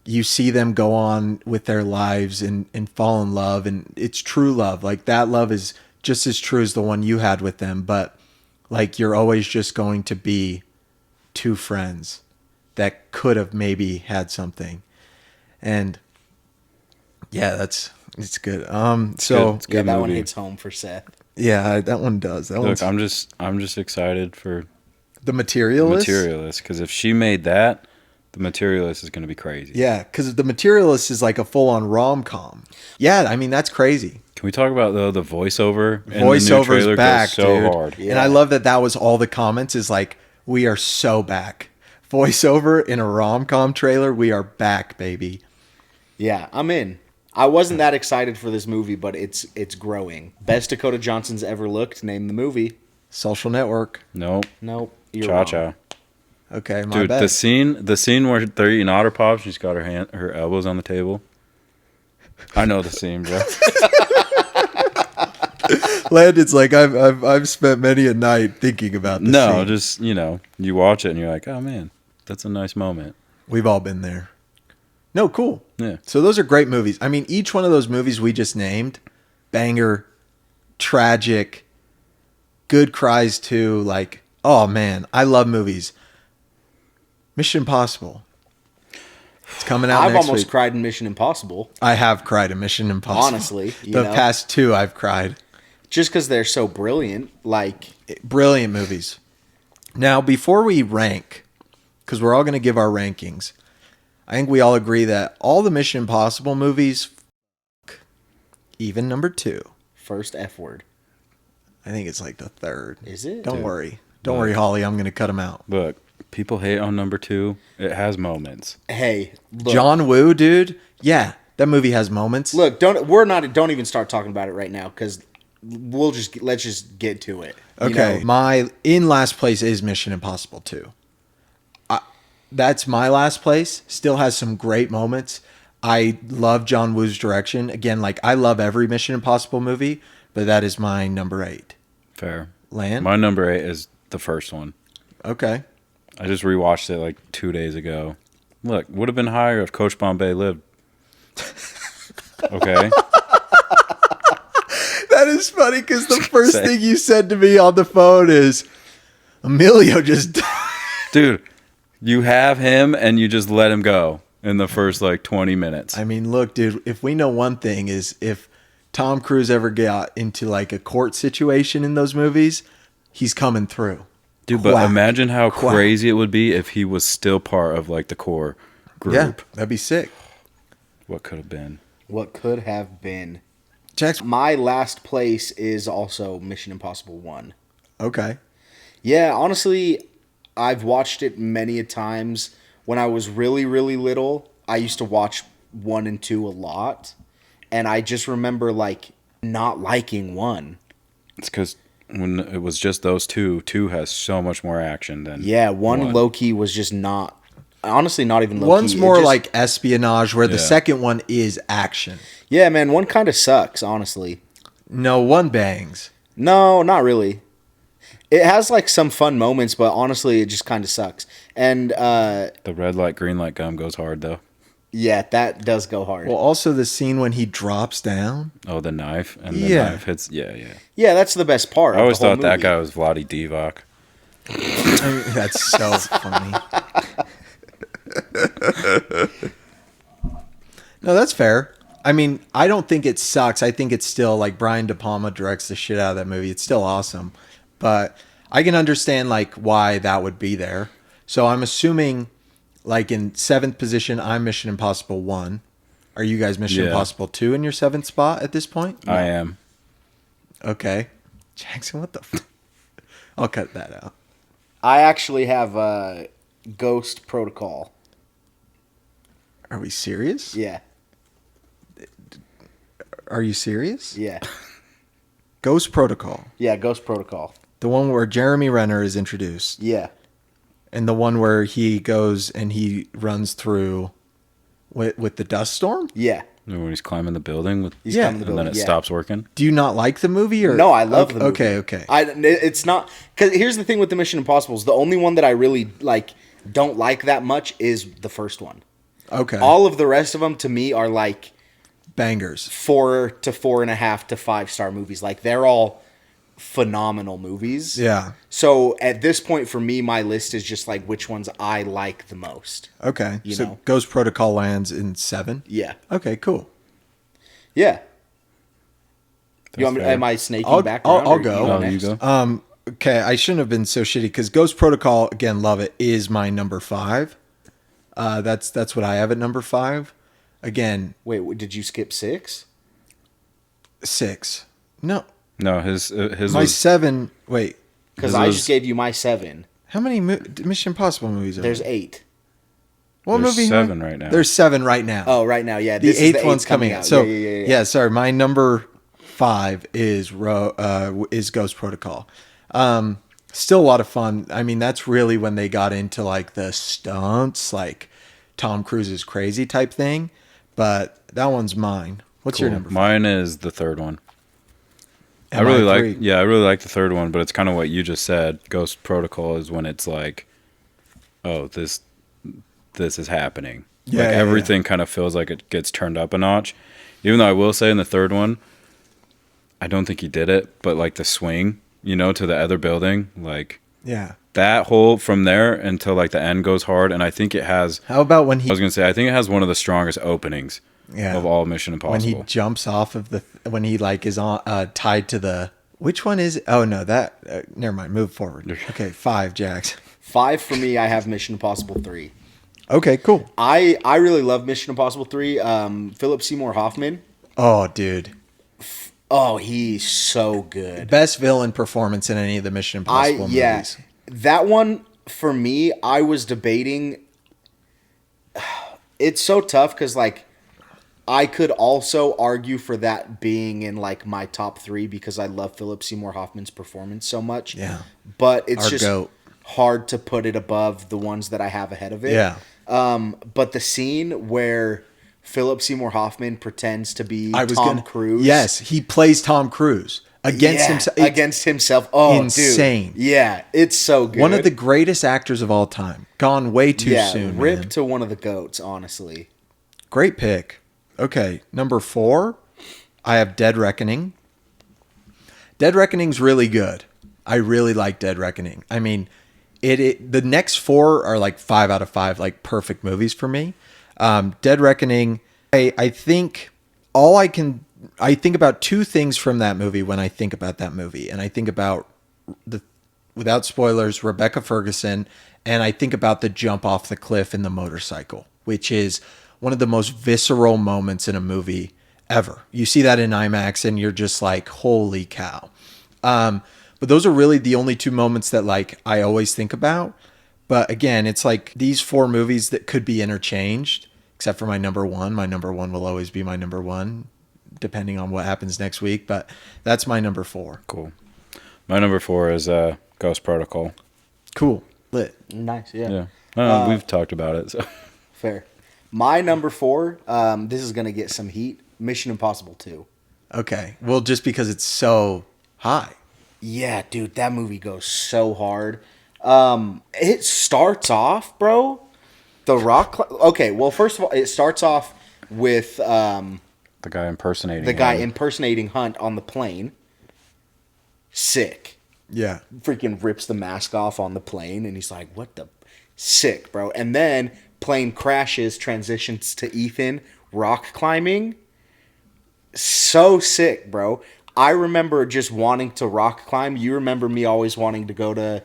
you see them go on with their lives and fall in love, and it's true love. Like that love is just as true as the one you had with them, but like you're always just going to be two friends that could have maybe had something. And yeah, it's good. So It's a Yeah, good that one movie. hits home for Seth. yeah, that one does. That Look, one's I'm just excited for The Materialist. Materialist, because if she made that, The Materialist is going to be crazy. Yeah, because The Materialist is like a full-on rom-com. Yeah, I mean that's crazy. Can we talk about the voiceover? In the new Voiceover's trailer back, goes so dude. hard. Yeah. And I love that was all the comments is like, we are so back. Voiceover in a rom-com trailer, we are back, baby. Yeah, I'm in. I wasn't that excited for this movie, but it's growing. Best Dakota Johnson's ever looked. Name the movie. Social Network. Nope. Nope. You're Cha wrong. Cha. Okay, my Dude, bad. the scene where they're eating Otter Pops, she's got her elbows on the table. I know the scene, bro. Landon's like, I've spent many a night thinking about this. No, scene. just, you watch it and you're like, oh man, that's a nice moment. We've all been there. No, cool. Yeah. So those are great movies. I mean, each one of those movies we just named, banger, tragic, good cries too. Like, oh man, I love movies. Mission Impossible. It's coming out I've next almost week. cried in Mission Impossible. I have cried in Mission Impossible. Honestly, you the know. past two I've cried. Just because they're so brilliant. Like, Brilliant movies. Now, before we rank, because we're all going to give our rankings, I think we all agree that all the Mission Impossible movies, even number 2. first F word. I think it's like the third. Is it? Don't Dude. worry. Don't worry, Holly. I'm going to cut them out. Look, people hate on number 2. It has moments. Hey, look. John Woo, dude. Yeah, that movie has moments. Look, don't even start talking about it right now because let's just get to it. You Okay, know? my in last place is Mission Impossible 2. That's my last place. Still has some great moments. I love John Woo's direction. Again, like I love every Mission Impossible movie, but that is my number 8. Fair. Land? My number 8 is the first one. Okay. I just rewatched it like 2 days ago. Look, would have been higher if Coach Bombay lived. Okay. That is funny because the first Say. thing you said to me on the phone is Emilio just died. Dude, you have him and you just let him go in the first like 20 minutes. I mean, look, dude, if we know one thing is if Tom Cruise ever got into like a court situation in those movies, he's coming through. Dude, but Quack. imagine how Quack. crazy it would be if he was still part of like the core group. Yeah, that'd be sick. What could have been? What could have been. Jackson. My last place is also Mission Impossible 1. Okay. Yeah, honestly, I've watched it many a times. When I was really, really little, I used to watch 1 and 2 a lot. And I just remember, like, not liking 1. It's because when it was just those two has so much more action than Yeah, 1 low-key was just not honestly not even low One's key. It more just- like espionage, where the Yeah. second one is action. yeah, man. One kind of sucks, honestly. No, one bangs. No, not really. It has like some fun moments, but honestly, it just kind of sucks. And The red light, green light gum goes hard though. yeah, that does go hard. Well, also the scene when he drops down. Oh, the knife and the Yeah. knife hits. Yeah, yeah. Yeah, that's the best part. I always of the whole thought that movie. guy was Vladi Divac. I mean, that's so funny. No, that's fair. I mean, I don't think it sucks. I think it's still like Brian De Palma directs the shit out of that movie. It's still awesome, but I can understand like why that would be there. So I'm assuming, like in 7th position, I'm Mission Impossible 1. Are you guys Mission Yeah. Impossible 2 in your 7th spot at this point? I am. Okay, Jackson, what the? I'll cut that out. I actually have Ghost Protocol. Are we serious? Yeah, Are you serious? yeah, Ghost Protocol, yeah. Ghost Protocol. the one where Jeremy Renner is introduced, Yeah, and the one where he goes and he runs through with the dust storm. yeah. When he's climbing the building with, He's Yeah. coming to the and then building. it yeah. stops working. Do you not like the movie? Or No, I love the movie. Okay. It's not because here's the thing with the Mission Impossibles. The only one that I really like don't like that much is the first one. Okay. All of the rest of them to me are like Bangers. 4 to 4.5 to 5-star movies. Like they're all phenomenal movies. Yeah. So at this point for me, my list is just like which ones I like the most. Okay. You So know. Ghost Protocol lands in 7. Yeah. Okay. Cool. Yeah. You want me, fair. am I snaking I'll- back I'll- around? I'll or go. you No, next? you go. Okay. I shouldn't have been so shitty because Ghost Protocol, again, love it, is my number 5. That's what I have at number 5. Again, Wait, did you skip 6? 6. No, No, his my was 7. Wait, Because His I was- just gave you my 7. how many Mission Impossible movies are There's there? 8. What There's movie? 7 right now. There's 7 right now. Oh, right now, yeah. The This is eighth eighth one's coming out. So sorry, my number 5 is Ghost Protocol. Still a lot of fun. I mean, that's really when they got into like the stunts, like Tom Cruise's crazy type thing. But that one's mine. What's your Cool. number? 5? Mine is the third one. I Am really three? like. Yeah, I really like the third one, but it's kind of what you just said. Ghost Protocol is when it's like, oh, this is happening. Yeah, like yeah, everything kind of feels like it gets turned up a notch. Even though I will say in the third one, I don't think he did it, but like the swing, to the other building, like Yeah. that whole from there until like the end goes hard, and I think it has. How about when I he was gonna say I think it has one of the strongest openings Yeah. of all Mission when he Impossible. jumps off of when he like is on tied to the which one is it? Oh no, that never mind. Move forward. Okay, 5 Jax. 5 for me, I have Mission Impossible 3. Okay, cool. I really love Mission Impossible 3. Philip Seymour Hoffman. Oh, dude. Oh, he's so good. Best villain performance in any of the Mission Impossible movies. That one for me, I was debating. It's so tough because like I could also argue for that being in like my top 3 because I love Philip Seymour Hoffman's performance so much. Yeah. But it's Our just goat. hard to put it above the ones that I have ahead of it. Yeah. But the scene where Philip Seymour Hoffman pretends to be I was Tom gonna, Cruise. Yes, he plays Tom Cruise against Yeah, himself. Against himself. Oh, insane. dude. Yeah, it's so good. One of the greatest actors of all time. Gone way too soon. Rip man. to one of the goats, honestly. Great pick. Okay, number 4, I have Dead Reckoning. Dead Reckoning's really good. I really like Dead Reckoning. I mean, the next 4 are like 5 out of 5, like perfect movies for me. Dead Reckoning. I think I think about 2 things from that movie when I think about that movie, and I think about without spoilers, Rebecca Ferguson, and I think about the jump off the cliff in the motorcycle, which is one of the most visceral moments in a movie ever. You see that in IMAX and you're just like, holy cow. But those are really the only 2 moments that like I always think about. But again, it's like these 4 movies that could be interchanged, except for my number 1. My number 1 will always be my number 1, depending on what happens next week. But that's my number 4. Cool. My number 4 is Ghost Protocol. Cool. Lit. Nice, yeah. Yeah, We've talked about it. So. Fair. My number 4, this is going to get some heat. Mission Impossible 2. Okay. Well, just because it's so high. Yeah, dude, that movie goes so hard. It starts off, bro. The Rock. Okay, well, first of all, it starts off with The guy impersonating the guy him. impersonating Hunt on the plane. Sick. Yeah. Freaking rips the mask off on the plane, and he's like, "What the." Sick, bro. And then plane crashes, transitions to Ethan rock climbing. So sick, bro. I remember just wanting to rock climb. You remember me always wanting to go to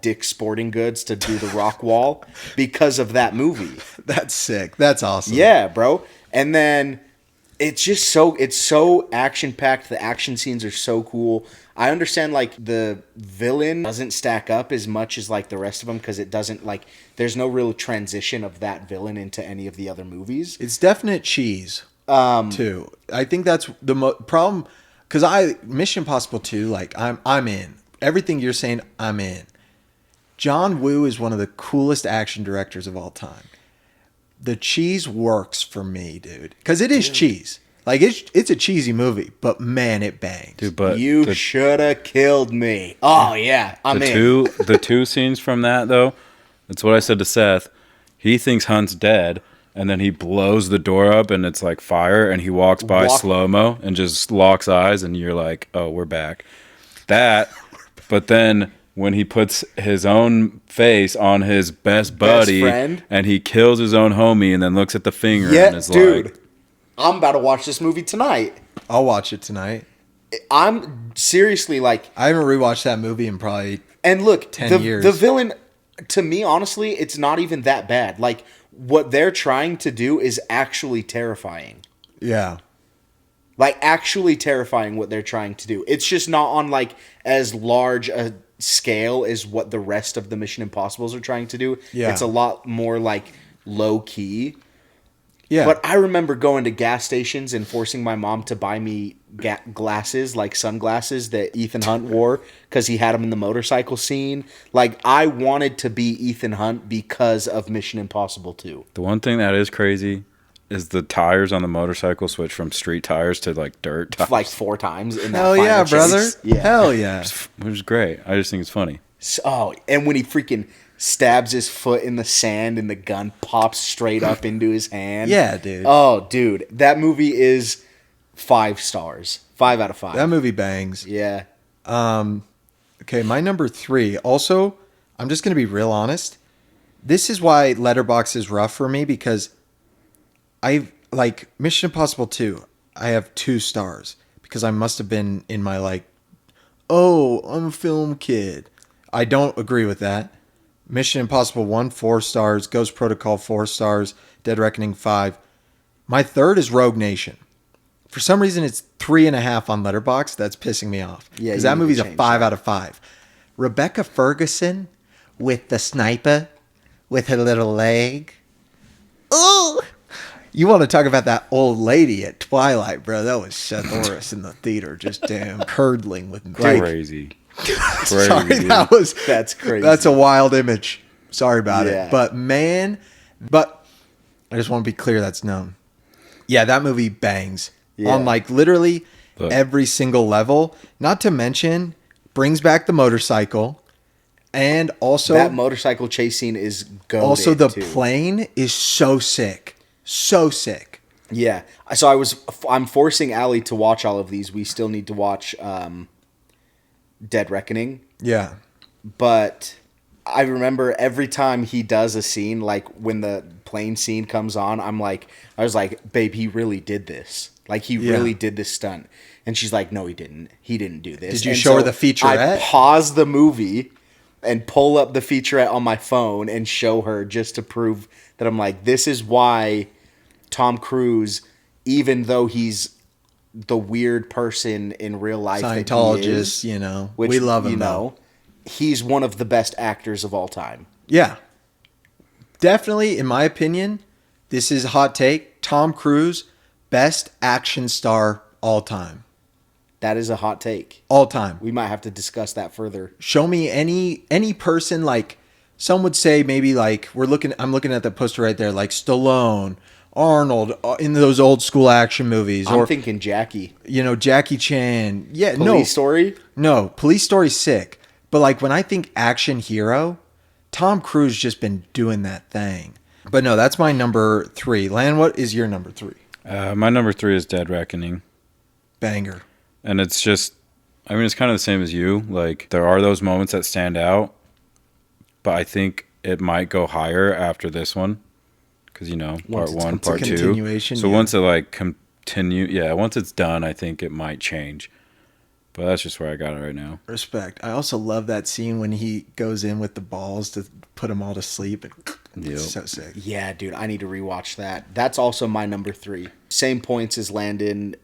Dick's Sporting Goods to do the rock wall because of that movie. That's sick. That's awesome. Yeah, bro. And then it's just so action packed. The action scenes are so cool. I understand like the villain doesn't stack up as much as like the rest of them because it doesn't like there's no real transition of that villain into any of the other movies. It's definite cheese. Too. I think that's the problem because Mission Impossible 2, like I'm in. Everything you're saying, I'm in. John Woo is one of the coolest action directors of all time. The cheese works for me, dude. Because it is cheese. Like, it's a cheesy movie, but man, it bangs. Dude, but You should have killed me. Oh, yeah. I'm in. the two scenes from that, though, that's what I said to Seth. He thinks Hunt's dead, and then he blows the door up, and it's like fire, and he walks by slow-mo and just locks eyes, and you're like, oh, we're back. That, but then when he puts his own face on his best buddy, friend? and he kills his own homie, and then looks at the finger Yeah, and is dude. like... I'm about to watch this movie tonight. I'll watch it tonight. I'm seriously like... I haven't rewatched that movie in probably And look, 10 years. The villain, to me, honestly, it's not even that bad. Like, what they're trying to do is actually terrifying. Yeah. Like, actually terrifying what they're trying to do. It's just not on, like, as large a scale as what the rest of the Mission Impossibles are trying to do. Yeah. It's a lot more, like, low-key. Yeah. But I remember going to gas stations and forcing my mom to buy me glasses, like sunglasses that Ethan Hunt wore because he had them in the motorcycle scene. Like, I wanted to be Ethan Hunt because of Mission Impossible 2. The one thing that is crazy is the tires on the motorcycle switch from street tires to, like, dirt tires. Like 4 times in that Hell final yeah, chase. brother. Yeah. Hell yeah. Which is great. I just think it's funny. Oh, and when he freaking stabs his foot in the sand and the gun pops straight up into his hand. Yeah, dude. Oh, dude. That movie is 5 stars. 5 out of 5. That movie bangs. Yeah. Okay, my number 3. Also, I'm just going to be real honest. This is why Letterboxd is rough for me because like Mission Impossible 2, I have 2 stars because I must have been in my like, oh, I'm a film kid. I don't agree with that. Mission Impossible 1, 4 stars. Ghost Protocol, 4 stars. Dead Reckoning, 5. My third is Rogue Nation. For some reason, it's 3.5 on Letterboxd. That's pissing me off. Yeah, because you that need to movie's a change 5 that. out of 5. Rebecca Ferguson with the sniper with her little leg. Oh, you want to talk about that old lady at Twilight, bro? That was Seth Orris in the theater, just damn curdling with like, Crazy. Sorry, dude. That's crazy. That's a wild image. Sorry about Yeah. it. But man, I just want to be clear that's known. Yeah, that movie bangs Yeah. on like literally Look. every single level. Not to mention brings back the motorcycle and also that motorcycle chase scene is goated, also the too. plane is so sick. So sick. Yeah. So I'm forcing Allie to watch all of these. We still need to watch Dead Reckoning. Yeah. But I remember every time he does a scene, like when the plane scene comes on, I was like, babe, he really did this. Like, he Yeah. really did this stunt. And she's like, no, he didn't. He didn't do this. Did you And show her so the featurette? I pause the movie and pull up the featurette on my phone and show her just to prove that I'm like, this is why Tom Cruise, even though he's the weird person in real life that he Scientologist, is, you know. which, we love him though. he's one of the best actors of all time. Yeah. Definitely, in my opinion, this is a hot take. Tom Cruise, best action star all time. That is a hot take. All time. We might have to discuss that further. Show me any person like some would say maybe like I'm looking at the poster right there, like Stallone, Arnold in those old school action movies, I'm or thinking Jackie. Jackie Chan. Yeah, Police Story. no, Police Story's sick. But like when I think action hero, Tom Cruise just been doing that thing. But no, that's my number 3. Lan, what is your number 3? My number 3 is Dead Reckoning. Banger. And it's just, I mean, it's kind of the same as you. Like, there are those moments that stand out, but I think it might go higher after this one. Because, part 1, part 2. Continuation. So once it, like, once it's done, I think it might change. But that's just where I got it right now. Respect. I also love that scene when he goes in with the balls to put them all to sleep. It's so sick. Yeah, dude, I need to rewatch that. That's also my number 3. Same points as Landon.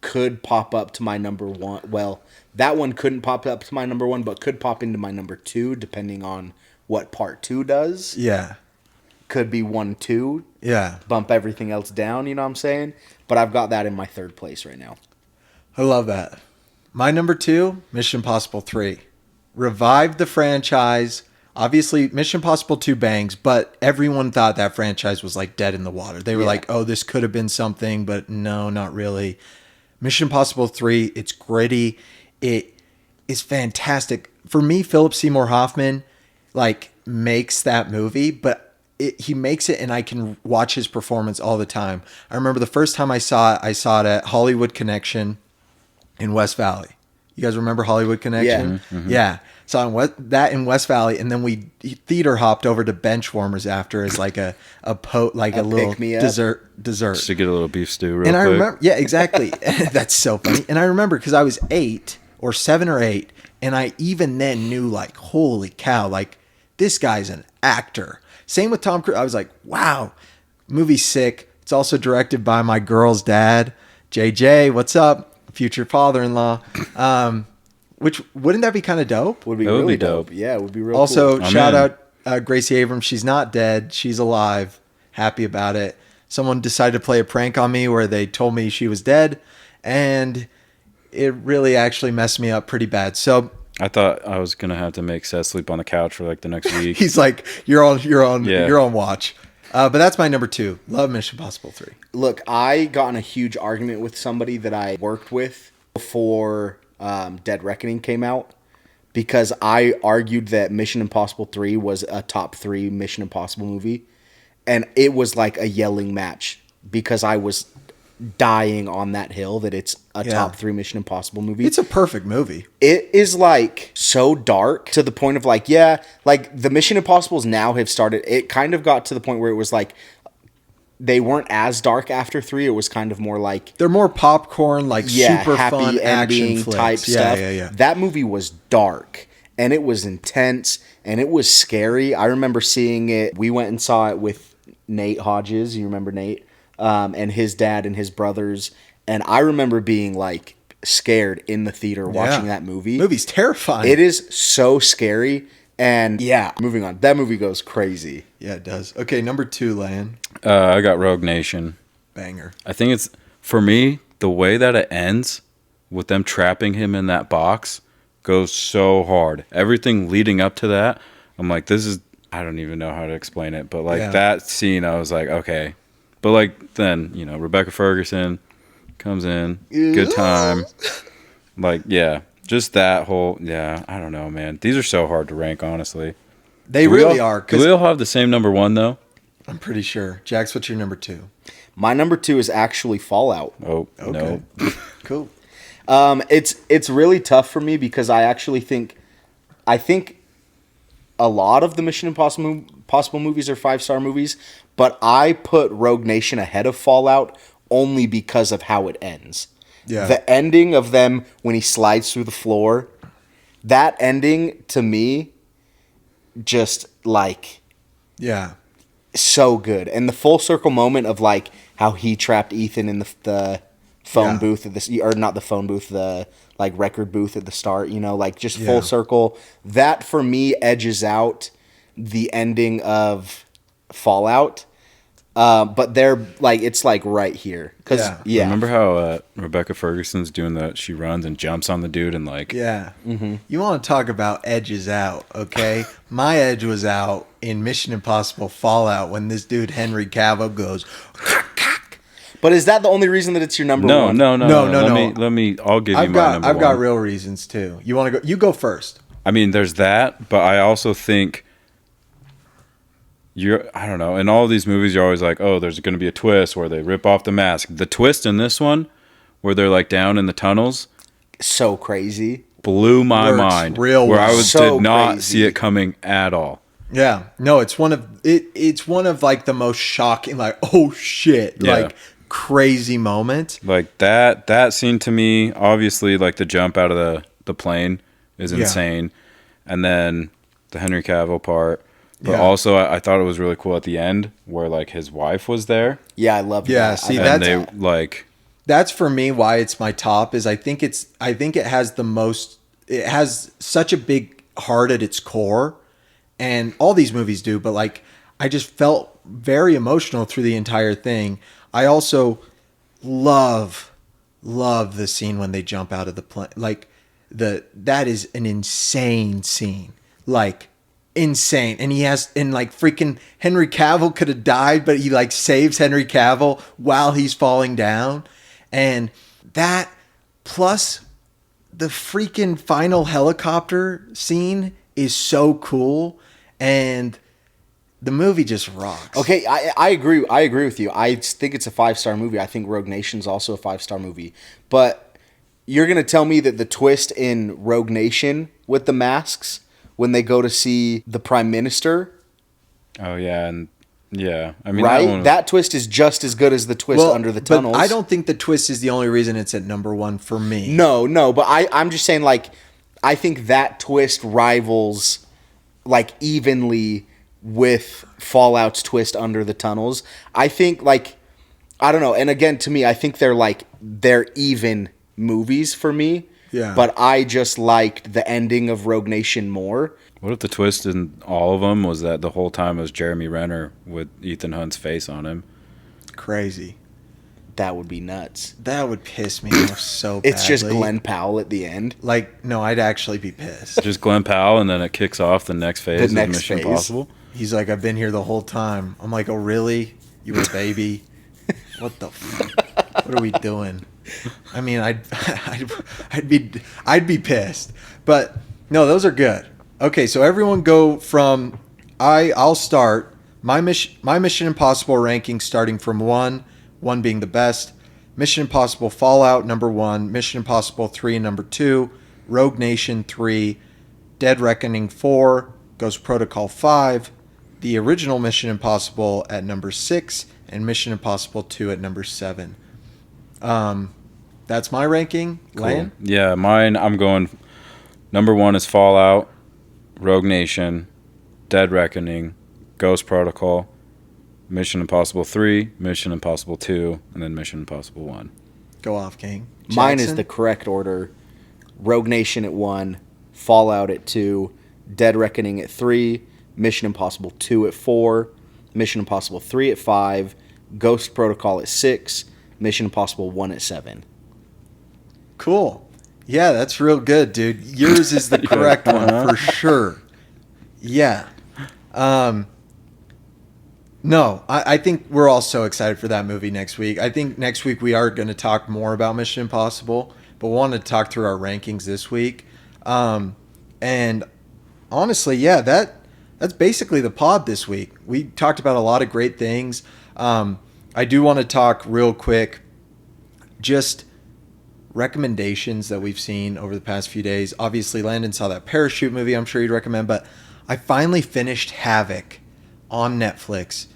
Could pop up to my number 1. Well, that one couldn't pop up to my number 1, but could pop into my number 2, depending on what part 2 does. Yeah. Could be 1, 2. Yeah. Bump everything else down, you know what I'm saying? But I've got that in my 3rd place right now. I love that. My number 2, Mission Impossible 3. Revived the franchise. Obviously, Mission Impossible 2 bangs, but everyone thought that franchise was like dead in the water. They were like, oh, this could have been something, but no, not really. Mission Impossible 3, it's gritty. It is fantastic. For me, Philip Seymour Hoffman, like, makes that movie, but he makes it and I can watch his performance all the time. I remember the first time I saw it at Hollywood Connection in West Valley. You guys remember Hollywood Connection? Yeah. Mm-hmm. Yeah. Saw that in West Valley, and then we theater hopped over to Benchwarmers after as like a little dessert. Just to get a little beef stew real And quick. I remember, yeah, exactly. That's so funny. And I remember because I was 7 or 8, and I even then knew like, holy cow, like this guy's an actor. Same with Tom Cruise. I was like, wow, movie's sick. It's also directed by my girl's dad, JJ. What's up, future father-in-law? Which wouldn't that be kind of dope? Would be That would really be dope. Yeah, it would be real Also, cool. shout in. out Gracie Abrams. She's not dead. She's alive. Happy about it. Someone decided to play a prank on me where they told me she was dead, and it really actually messed me up pretty bad. So I thought I was going to have to make Seth sleep on the couch for like the next week. he's like, you're on Yeah. watch. But that's my number 2. Love Mission Impossible 3. Look, I got in a huge argument with somebody that I worked with before Dead Reckoning came out because I argued that Mission Impossible 3 was a top 3 Mission Impossible movie. And it was like a yelling match because I was dying on that hill that it's a top 3 Mission Impossible movie. It's a perfect movie. It is like so dark to the point of like, yeah, like the Mission Impossibles now have started. It kind of got to the point where it was like they weren't as dark after 3. It was kind of more like They're more popcorn, like super happy fun action ending flicks. type stuff. Yeah. That movie was dark and it was intense and it was scary. I remember seeing it. We went and saw it with Nate Hodges. You remember Nate? And his dad and his brothers. And I remember being like scared in the theater watching that movie. Movie's terrifying. It is so scary. And yeah, moving on. That movie goes crazy. Yeah, it does. Okay, number 2, Lan. I got Rogue Nation. Banger. I think it's, for me, the way that it ends with them trapping him in that box goes so hard. Everything leading up to that, I'm like, I don't even know how to explain it, but like that scene, I was like, okay. But like then, Rebecca Ferguson comes in, good time. Like, yeah, just that whole, I don't know, man. These are so hard to rank, honestly. They really are. Do we all have the same number 1 though? I'm pretty sure. Jax, what's your number 2? My number 2 is actually Fallout. Oh, no. Cool. It's really tough for me because I think a lot of the Mission Impossible movies are 5-star movies, but I put Rogue Nation ahead of Fallout only because of how it ends. Yeah. The ending of them when he slides through the floor, that ending to me just like so good. And the full circle moment of like how he trapped Ethan in the phone booth at or not the phone booth, the like record booth at the start, like just full circle. That for me edges out the ending of Fallout. But they're like, it's like right here. Cause yeah. Remember how Rebecca Ferguson's doing that? She runs and jumps on the dude and like. Yeah. Mm-hmm. You want to talk about edges out, okay? My edge was out in Mission Impossible Fallout when this dude Henry Cavill goes. But is that the only reason that it's your number one? No. Let me. I'll give you my number I've one. got real reasons too. You want to go? You go first. I mean, there's that, but I also think I don't know. In all these movies, you're always like, oh, there's going to be a twist where they rip off the mask. The twist in this one, where they're like down in the tunnels, So crazy. blew my Works mind. real where well. I So did not crazy. see it coming at all. Yeah. No, it's one of it's one of like the most shocking, like, oh shit, Yeah. like crazy moment. Like that scene to me, obviously, like the jump out of the plane is Yeah. insane, and then the Henry Cavill part. But Yeah. also, I thought it was really cool at the end where like his wife was there, Yeah, I love Yeah, that. see, I- and That's- they like. That's for me why it's my top is I think it has the most, it has such a big heart at its core, and all these movies do, but like I just felt very emotional through the entire thing. I also love the scene when they jump out of the plane. Like that is an insane scene. Like insane. And like freaking Henry Cavill could have died, but he like saves Henry Cavill while he's falling down. And that plus the freaking final helicopter scene is so cool, and the movie just rocks. Okay, I agree. I agree with you. I think it's a 5-star movie. I think Rogue Nation's also a 5-star movie. But you're gonna tell me that the twist in Rogue Nation with the masks when they go to see the Prime Minister, Oh yeah, and yeah, I mean right? that one was- That twist is just as good as the twist under the tunnels. But I don't think the twist is the only reason it's at number one for me. No, but I'm just saying, like, I think that twist rivals, like, evenly with Fallout's twist under the tunnels. I think, like, I don't know. And again, to me, I think they're even movies for me. Yeah. But I just liked the ending of Rogue Nation more. What if the twist in all of them was that the whole time it was Jeremy Renner with Ethan Hunt's face on him? Crazy. That would be nuts. That would piss me off so badly. It's just Glenn Powell at the end. Like, no, I'd actually be pissed. Just Glenn Powell, and then it kicks off the next phase The next of Mission phase. Impossible. He's like, I've been here the whole time. I'm like, oh, really? You a baby? What the fuck? What are we doing? I mean, I'd be pissed. But no, those are good. Okay, so everyone go from I'll start my Mission Impossible ranking starting from 1 being the best. Mission Impossible Fallout number 1, Mission Impossible 3 number 2, Rogue Nation 3, Dead Reckoning 4, Ghost Protocol 5, the original Mission Impossible at number 6, and Mission Impossible 2 at number 7. That's my ranking. Lan? Yeah, mine, I'm going number 1 is Fallout, Rogue Nation, Dead Reckoning, Ghost Protocol, Mission Impossible 3, Mission Impossible 2, and then Mission Impossible 1. Go off, King. Mine is Jackson? the correct order. Rogue Nation at 1, Fallout at 2, Dead Reckoning at 3, Mission Impossible 2 at 4, Mission Impossible 3 at 5, Ghost Protocol at 6, Mission Impossible 1 at 7. Cool. Yeah, that's real good, dude. Yours is the correct one for sure. Yeah. No, I think we're all so excited for that movie next week. I think next week we are going to talk more about Mission Impossible, but we wanted to talk through our rankings this week. And honestly, yeah, that's basically the pod this week. We talked about a lot of great things. I do want to talk real quick, just recommendations that we've seen over the past few days. Obviously, Landon saw that Parachute movie I'm sure you'd recommend, but I finally finished Havoc on Netflix.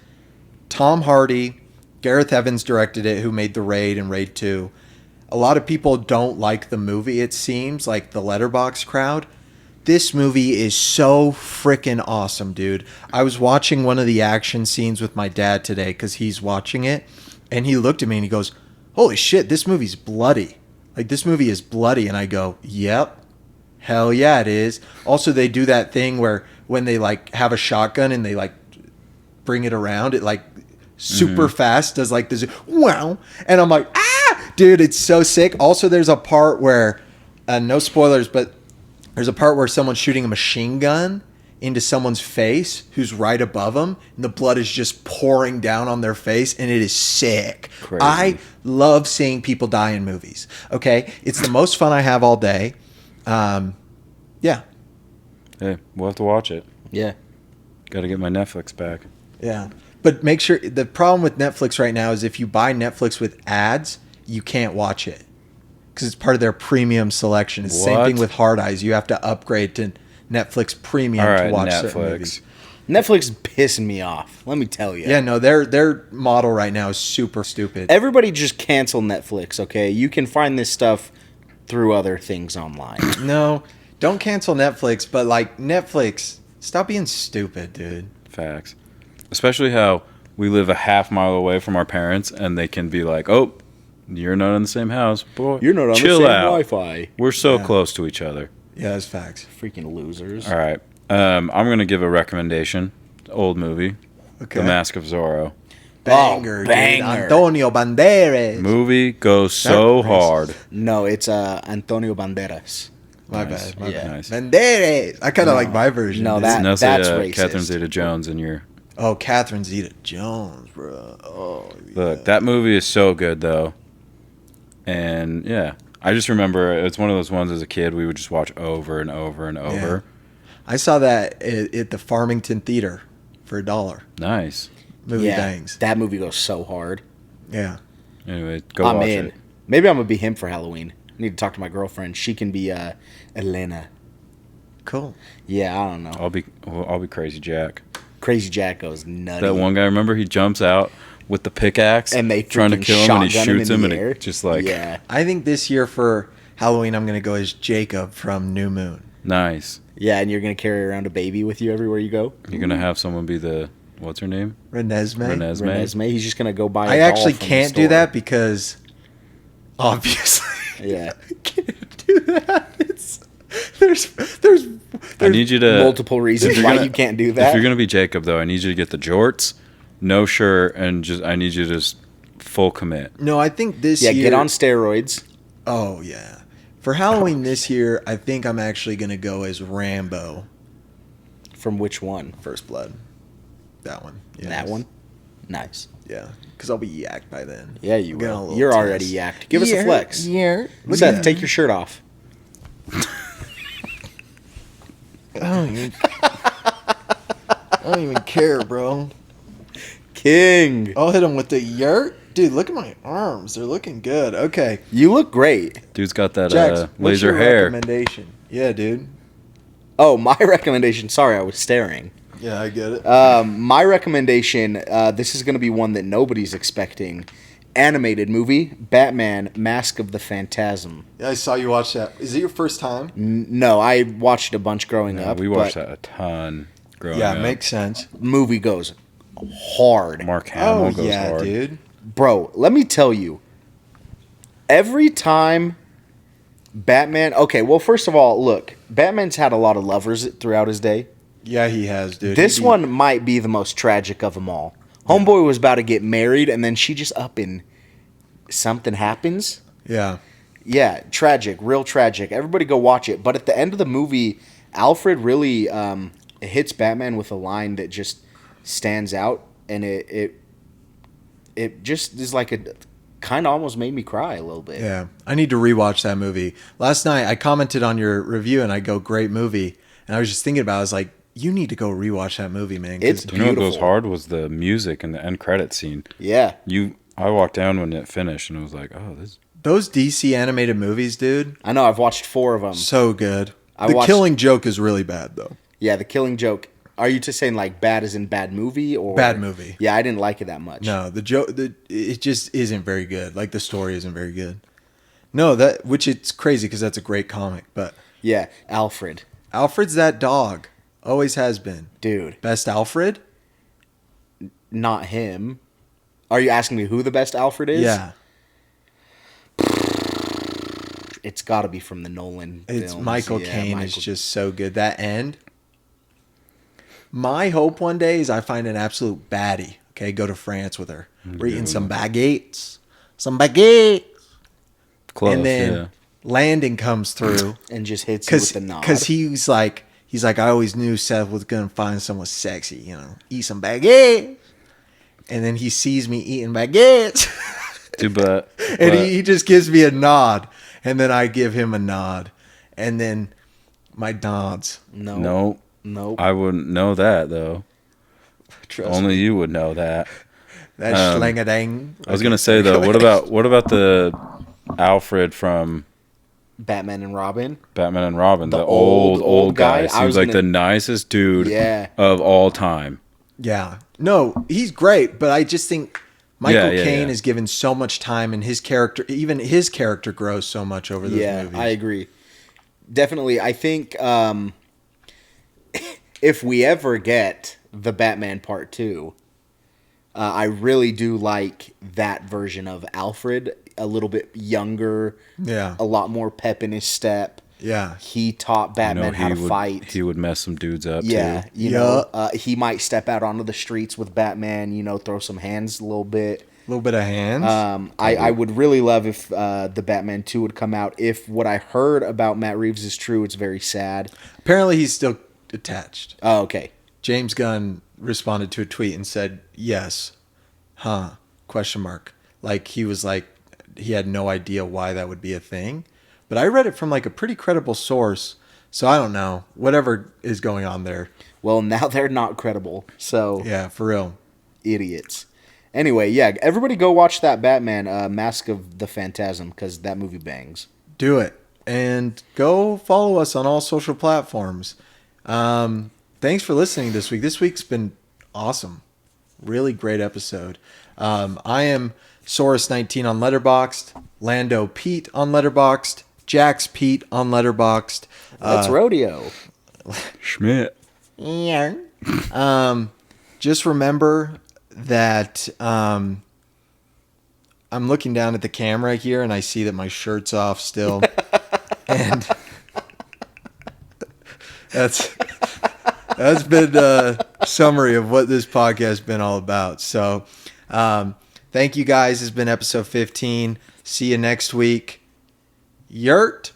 Tom Hardy, Gareth Evans directed it, who made The Raid and Raid 2. A lot of people don't like the movie, it seems, like the Letterboxd crowd. This movie is so freaking awesome, dude. I was watching one of the action scenes with my dad today because he's watching it, and he looked at me and he goes, holy shit, this movie's bloody. Like, this movie is bloody. And I go, yep, hell yeah, it is. Also, they do that thing where when they, like, have a shotgun and they, like, bring it around, it, like, super fast, does like this wow, and I'm like, ah, dude, it's so sick. Also, there's a part where, no spoilers, but there's a part where someone's shooting a machine gun into someone's face who's right above them, and the blood is just pouring down on their face, and it is sick. Crazy. I love seeing people die in movies. Okay, it's the most fun I have all day. Yeah, Hey, we'll have to watch it. Yeah. Got to get my Netflix back. yeah. But make sure, the problem with Netflix right now is if you buy Netflix with ads, you can't watch it because it's part of their premium selection. It's the same What? thing with Hard Eyes. You have to upgrade to Netflix Premium All to right, watch certain Netflix. movies. Netflix is pissing me off. Let me tell you. Yeah, no, their model right now is super stupid. Everybody just cancel Netflix, okay? You can find this stuff through other things online. No, don't cancel Netflix, but like Netflix, stop being stupid, dude. Facts. Especially how we live a half mile away from our parents, and they can be like, "Oh, you're not in the same house, boy. You're not on Chill the same out. Wi-Fi. We're so Yeah. close to each other." Yeah, that's facts. Freaking losers. All right. I'm gonna give a recommendation. Old movie, Okay. The Mask of Zorro. Banger, banger. dude. Antonio Banderas. Movie goes so That- hard. No, it's Antonio Banderas. My Nice. bad. My Yeah. bad. Nice. Banderas. I kind of like my version. No, dude. that- Now say, that's racist. Catherine Zeta-Jones in your Oh, Catherine Zeta-Jones, bro. Oh, look. yeah. That movie is so good though, and yeah, I just remember it's one of those ones as a kid we would just watch over and over and over. I saw that at the Farmington Theater for $1. Nice. Movie Yeah, bangs. that movie goes so hard. Yeah. Anyway, go I'm watch in. it. Maybe I'm gonna be him for Halloween. I need to talk to my girlfriend. She can be Elena. Cool. Yeah, I don't know. I'll be Crazy Jack. Crazy Jack goes nutty. That one guy, remember he jumps out with the pickaxe and they trying to freaking kill him, and he shotgun shoots in him, the and air. it just like yeah, I think this year for Halloween, I'm going to go as Jacob from New Moon. nice. yeah, and you're gonna carry around a baby with you everywhere you go. You're gonna have someone be the what's her name? Renesmee. Renesmee. Renesmee. He's just gonna go buy. I a doll actually from the can't do store. that because, obviously, Yeah. I can't do that. There's I need you to Multiple reasons you're why gonna- you can't do If that. you're gonna be Jacob, though, I need you to get the jorts, no shirt, and just I need you to just full commit. No, I think this yeah, year. get on steroids. Oh yeah, for Halloween this year, I think I'm actually gonna go as Rambo, From which one? First Blood. That one. Yes. That one. Nice. Yeah, because I'll be yacked by then. Yeah, you I'll get on a will. little You're test. already yacked. Give us a flex. Yeah. Seth, take your shirt off. I don't even care, bro. King. I'll hit him with the yurt. Dude, look at my arms. They're looking good. Okay. You look great. Dude's got that Jax, what's laser your hair. recommendation? Yeah, dude. Oh, my recommendation. Sorry, I was staring. Yeah, I get it. My recommendation. This is going to be one that nobody's expecting. Animated movie, Batman: Mask of the Phantasm. Yeah, I saw you watch that. Is it your first time? No, I watched it a bunch growing Yeah, up. we watched but that a ton growing Yeah, up. makes sense. Movie goes hard. Mark Hamill Oh, goes yeah, hard. dude. Bro, let me tell you. Every time Batman. Okay, well, first of all, look, Batman's had a lot of lovers throughout his day. Yeah, he has, dude. This He- one might be the most tragic of them all. Homeboy was about to get married, and then she just up and something happens. Yeah. Yeah, tragic, real tragic. Everybody go watch it. But at the end of the movie, Alfred really hits Batman with a line that just stands out, and it just is like a kind of almost made me cry a little bit. Yeah. I need to rewatch that movie. Last night, I commented on your review, and I go, great movie. And I was just thinking about it. I was like, you need to go rewatch that movie, man. 'cause- It's You know what goes beautiful. hard was the music and the end credit scene. Yeah. I walked down when it finished, and I was like, oh, this. those DC animated movies, dude, I know. I've watched 4 of them. so good. I The watched- Killing Joke is really bad, though. Yeah, The Killing Joke. Are you just saying like bad as in bad movie or Bad movie. Yeah, I didn't like it that much. No, the joke, it just isn't very good. Like, the story isn't very good. No, which it's crazy because that's a great comic. But Yeah, Alfred, Alfred's that dog. Always has been. dude, Best Alfred? not him. Are you asking me who the best Alfred is? Yeah. It's got to be from the Nolan. It's films. Michael Yeah, Caine is Michael- just so good. That end. My hope one day is I find an absolute baddie. Okay, go to France with her. We're eating some baguettes. Some baguettes. Close, And then yeah. Landon comes through. And just hits you with the nod. Because he's like, I always knew Seth was going to find someone sexy, you know, eat some baguettes. And then he sees me eating baguettes. Dude, but And he just gives me a nod. And then I give him a nod. And then my nods. Nope. Nope. I wouldn't know that, though. Trust Only me. you would know that. That's schlang-a-dang. I was gonna say though, what about the Alfred from Batman and Robin. Batman and Robin, the old old guy? guy? I Seems was like gonna- the nicest dude Yeah. of all time. Yeah. No, he's great, but I just think Michael Yeah, Caine yeah. is given so much time, and his character, even his character, grows so much over those Yeah, movies. I agree. Definitely. I think if we ever get the Batman Part 2, I really do like that version of Alfred. A little bit younger, Yeah. a lot more pep in his step. Yeah. He taught Batman how to fight. He would mess some dudes up Yeah, too. you know, he might step out onto the streets with Batman, you know, throw some hands a little bit. A little bit of hands. I would really love if the Batman 2 would come out. If what I heard about Matt Reeves is true, it's very sad. Apparently, he's still attached. Oh, okay. James Gunn responded to a tweet and said, "Yes, huh?" Question mark. Like he was like he had no idea why that would be a thing. But I read it from like a pretty credible source, so I don't know. Whatever is going on there. Well, now they're not credible, so Yeah, for real. idiots. Anyway, yeah, everybody go watch that Batman Mask of the Phantasm because that movie bangs. Do it. And go follow us on all social platforms. Thanks for listening this week. This week's been awesome. Really great episode. I am Saurus19 on Letterboxd, Lando Pete on Letterboxd, Jax Pete on Letterboxd. Let's rodeo. Schmidt. Yeah. Just remember that I'm looking down at the camera here and I see that my shirt's off still. And that's been a summary of what this podcast has been all about. So thank you guys. This has been episode 15. See you next week. Yurt.